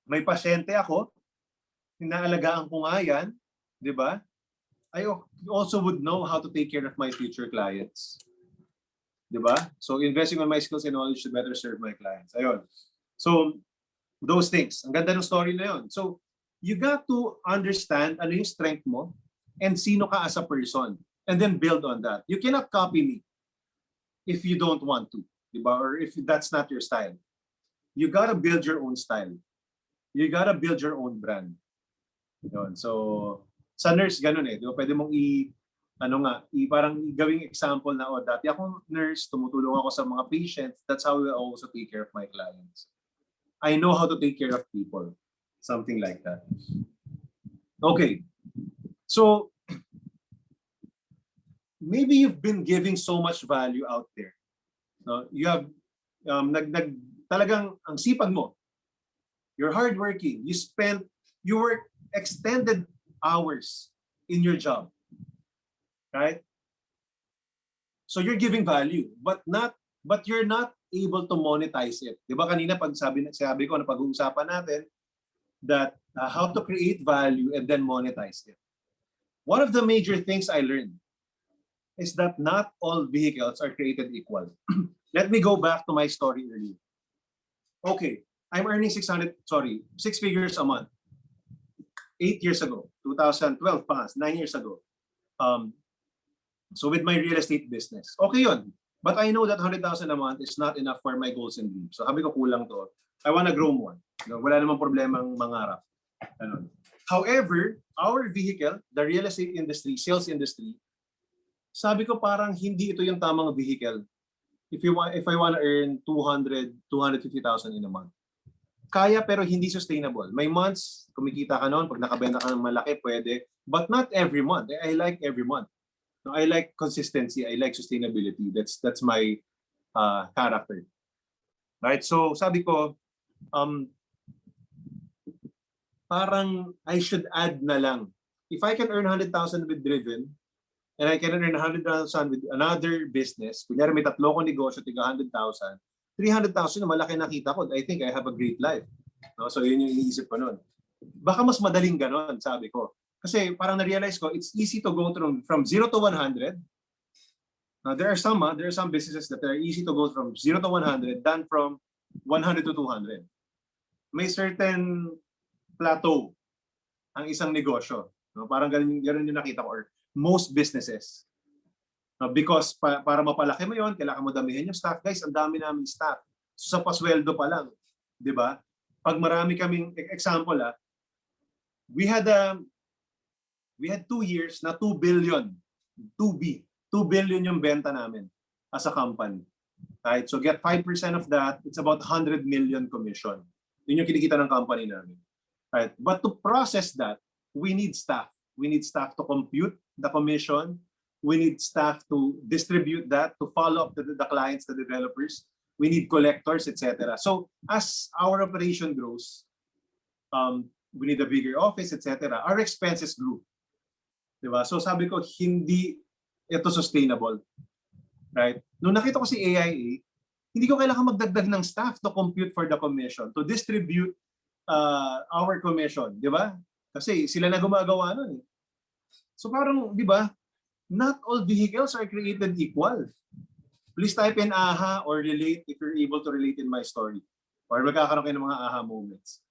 Speaker 1: may pasyente ako, inaalagaan ko nga yan, di ba? I also would know how to take care of my future clients. Di ba? So investing on my skills and knowledge to better serve my clients. Ayun. So those things. Ang ganda ng story na yun. So you got to understand ano yung strength mo and sino ka as a person. And then build on that. You cannot copy me if you don't want to, diba? Or if that's not your style. You gotta build your own style. You gotta build your own brand. Yun. So, sa nurse, ganun eh. Diba? Pwede mong parang gawing example na, dati akong nurse, tumutulong ako sa mga patients. That's how I also take care of my clients. I know how to take care of people. Something like that. Okay. So, maybe you've been giving so much value out there. No? You have talagang ang sipag mo. You're hardworking. You work extended hours in your job. Right? So you're giving value, but you're not able to monetize it. 'Di ba kanina pag sabi ko na pag-uusapan natin that how to create value and then monetize it. One of the major things I learned is that not all vehicles are created equal. Let me go back to my story earlier. Okay, I'm earning 6 figures a month. 8 years ago, 2012 pa, 9 years ago. So with my real estate business. Okay yun. But I know that 100,000 a month is not enough for my goals and dreams. So sabi ko kulang to. I wanna grow more. Wala namang problemang mangarap. However, our vehicle, the real estate industry, sales industry, sabi ko parang hindi ito yung tamang vehicle if I want to earn 250,000 in a month. Kaya pero hindi sustainable. May months, kumikita ka noon, pag nakabenta ka ng malaki, pwede. But not every month. I like every month. I like consistency. I like sustainability. That's my character. Right? So sabi ko, parang I should add na lang. If I can earn 100,000 with Driven, and I can earn 100,000 with another business, kunyari may tatlo ko negosyo, tiga 100,000, 300,000 na malaki nakita ko, I think I have a great life. No? So yun yung iniisip ko nun. Baka mas madaling ganon, sabi ko. Kasi parang na-realize ko, it's easy to go from 0 to 100. Now, there are some businesses that are easy to go from 0 to 100 than from 100 to 200. May certain plateau ang isang negosyo. No? Parang ganun yung nakita ko. Or most businesses. Because para mapalaki mo yon, kailangan mo damihan yung staff. Guys, ang dami namin staff. So, sa pasweldo pa lang. Di ba? Pag marami kaming, example we had 2 years na 2 billion. 2 billion yung benta namin as a company. Right? So get 5% of that, it's about 100 million commission. Yun yung kinikita ng company namin. Right? But to process that, we need staff. We need staff to compute the commission. We need staff to distribute that, to follow up the clients, the developers. We need collectors, etc. So as our operation grows, we need a bigger office, etc. Our expenses grew. Diba? So sabi ko, hindi ito sustainable. Right? Nung nakita ko si AIA, hindi ko kailangan magdagdag ng staff to compute for the commission, to distribute our commission. Diba? Kasi sila na gumagawa nun. So parang, di ba, not all vehicles are created equal. Please type in aha or relate if you're able to relate in my story. Or magkakaroon kayo ng mga aha moments.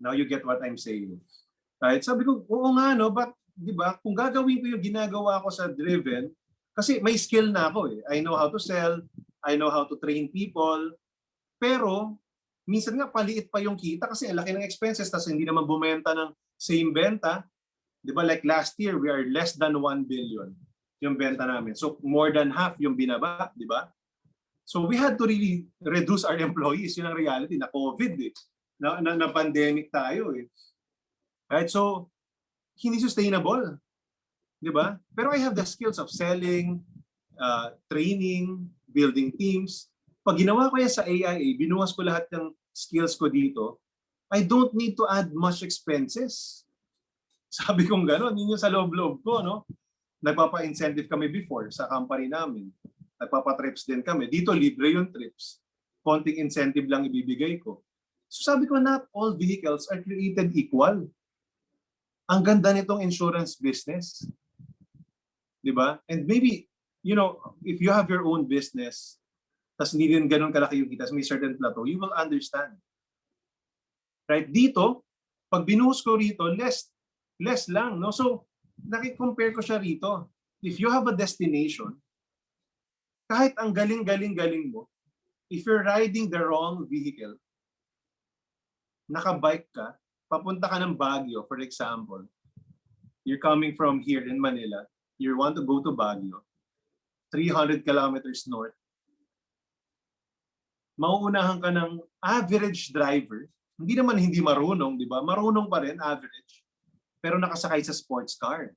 Speaker 1: Now you get what I'm saying. Right? Sabi ko, oo nga, no? But, di ba, kung gagawin ko yung ginagawa ko sa Driven, kasi may skill na ako eh. I know how to sell, I know how to train people, pero minsan nga paliit pa yung kita kasi ang laki ng expenses tapos hindi naman bumenta ng same benta. Di ba, like last year, we are less than 1 billion yung benta namin. So more than half yung binaba, di ba? So we had to really reduce our employees. Yun ang reality na COVID eh. Na pandemic tayo eh. Right? So, hindi sustainable. Di ba? Pero I have the skills of selling, training, building teams. Pag ginawa ko yan sa AIA, binuwas ko lahat ng skills ko dito, I don't need to add much expenses. Sabi kong gano'n, yun yung sa loob-loob ko, no? Nagpapa-incentive kami before sa company namin. Nagpapa-trips din kami. Dito, libre yung trips. Konting incentive lang ibibigay ko. So sabi ko, not all vehicles are created equal. Ang ganda nitong insurance business. Di ba? And maybe, you know, if you have your own business, tas hindi rin ganun kalaki yung kita, may certain plateau, you will understand. Right? Dito, pag binuhos ko rito, less lang. No? So, nakikompare ko siya rito. If you have a destination, kahit ang galing mo, if you're riding the wrong vehicle, nakabike ka, papunta ka ng Baguio, for example, you're coming from here in Manila, you want to go to Baguio, 300 kilometers north, mauunahan ka ng average driver, hindi naman hindi marunong, di ba? Marunong pa rin, average, pero nakasakay sa sports car.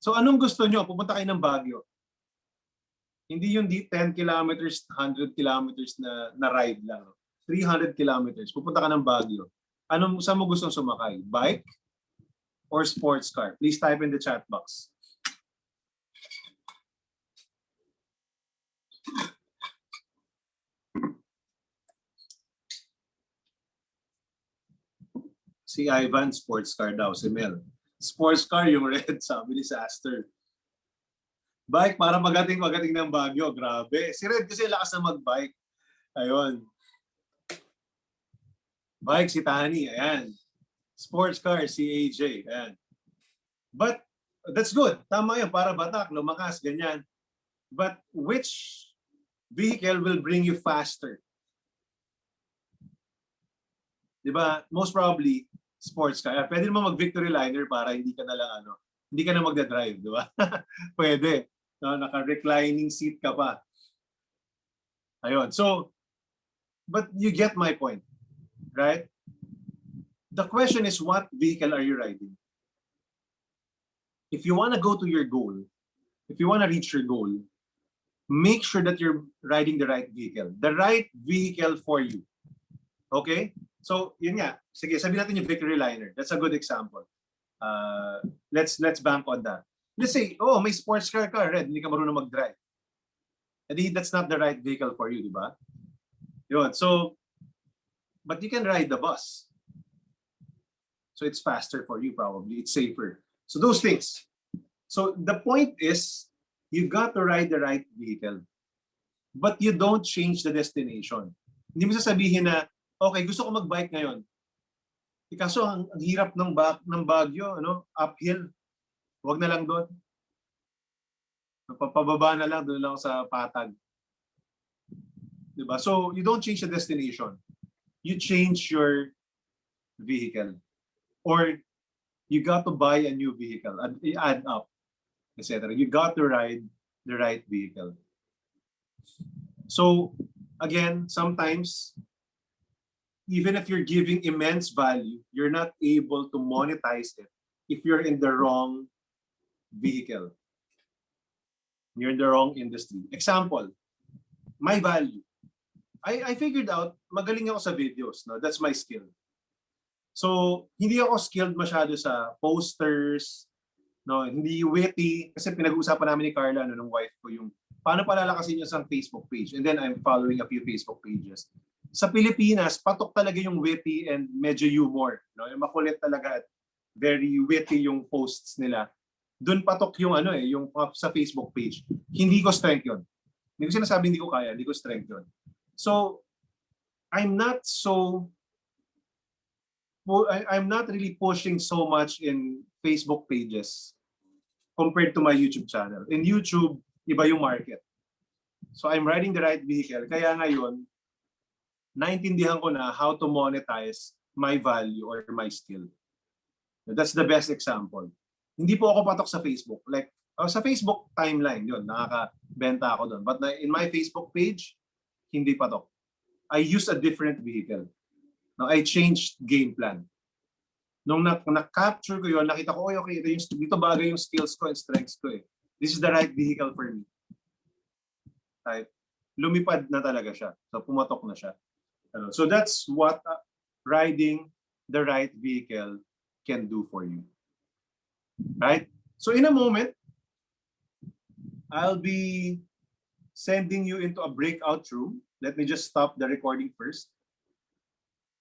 Speaker 1: So anong gusto nyo? Pupunta kayo ng Baguio. Hindi yung 10 kilometers, 100 kilometers na ride lang. 300 kilometers. Pupunta ka ng Baguio. Saan mo gustong sumakay? Bike or sports car? Please type in the chat box. Si Ivan, sports car daw. Si Mel. Sports car yung red, sabi ni Saster. Bike para magating ng Baguio. Grabe. Si Red kasi lakas na mag-bike. Ayun. Bike si Tani. Ayan. Sports car si AJ. Ayan. But that's good. Tama yun. Para batak, lumakas, ganyan. But which vehicle will bring you faster? Diba? Most probably, sports car. Pwede naman mag-victory liner para hindi ka na lang hindi ka na magda-drive, di ba? Pwede. No, naka-reclining seat ka pa. Ayun. So, but you get my point, right? The question is, what vehicle are you riding? If you want to go to your goal, if you want to reach your goal, make sure that you're riding the right vehicle. The right vehicle for you. Okay? So, yun nga. Sige, sabihin natin yung victory liner. That's a good example. Let's bank on that. Let's say, oh, may sports car ka, Red, hindi ka marunong mag-drive. And that's not the right vehicle for you, di ba? Yun. So, but you can ride the bus. So it's faster for you probably. It's safer. So those things. So the point is, you got to ride the right vehicle. But you don't change the destination. Hindi mo sasabihin na, okay, gusto ko mag-bike ngayon. Kaso ang hirap ng Baguio, uphill. Huwag na lang doon. Pababa na lang, doon lang sa Patag. Diba? So, you don't change the destination. You change your vehicle. Or, you got to buy a new vehicle, add up, etc. You got to ride the right vehicle. So, again, sometimes, even if you're giving immense value, you're not able to monetize it if you're in the wrong vehicle. You're in the wrong industry. Example, my value. I figured out, magaling ako sa videos. No? That's my skill. So, hindi ako skilled masyado sa posters, no? Hindi witty. Kasi pinag-uusapan namin ni Carla, nung wife ko, yung paano palalakasin yung isang Facebook page. And then I'm following a few Facebook pages. Sa Pilipinas, patok talaga yung witty and medyo humor. No? Yung makulit talaga at very witty yung posts nila. Doon patok yung yung sa Facebook page. Hindi ko strength yun. Hindi ko sinasabi hindi ko kaya, hindi ko strength yun. So, I'm not I'm not really pushing so much in Facebook pages compared to my YouTube channel. In YouTube, iba yung market. So I'm riding the right vehicle. Kaya ngayon, naintindihan ko na how to monetize my value or my skill. That's the best example. Hindi po ako patok sa Facebook. Like, sa Facebook timeline, yun, nakakabenta ako doon. But in my Facebook page, hindi patok. I use a different vehicle. Now, I changed game plan. Nung na-capture ko yun, nakita ko, okay, dito bagay yung skills ko and strengths ko eh. This is the right vehicle for me. Right? Lumipad na talaga siya. So, pumatok na siya. So, that's what riding the right vehicle can do for you. Right? So, in a moment, I'll be sending you into a breakout room. Let me just stop the recording first.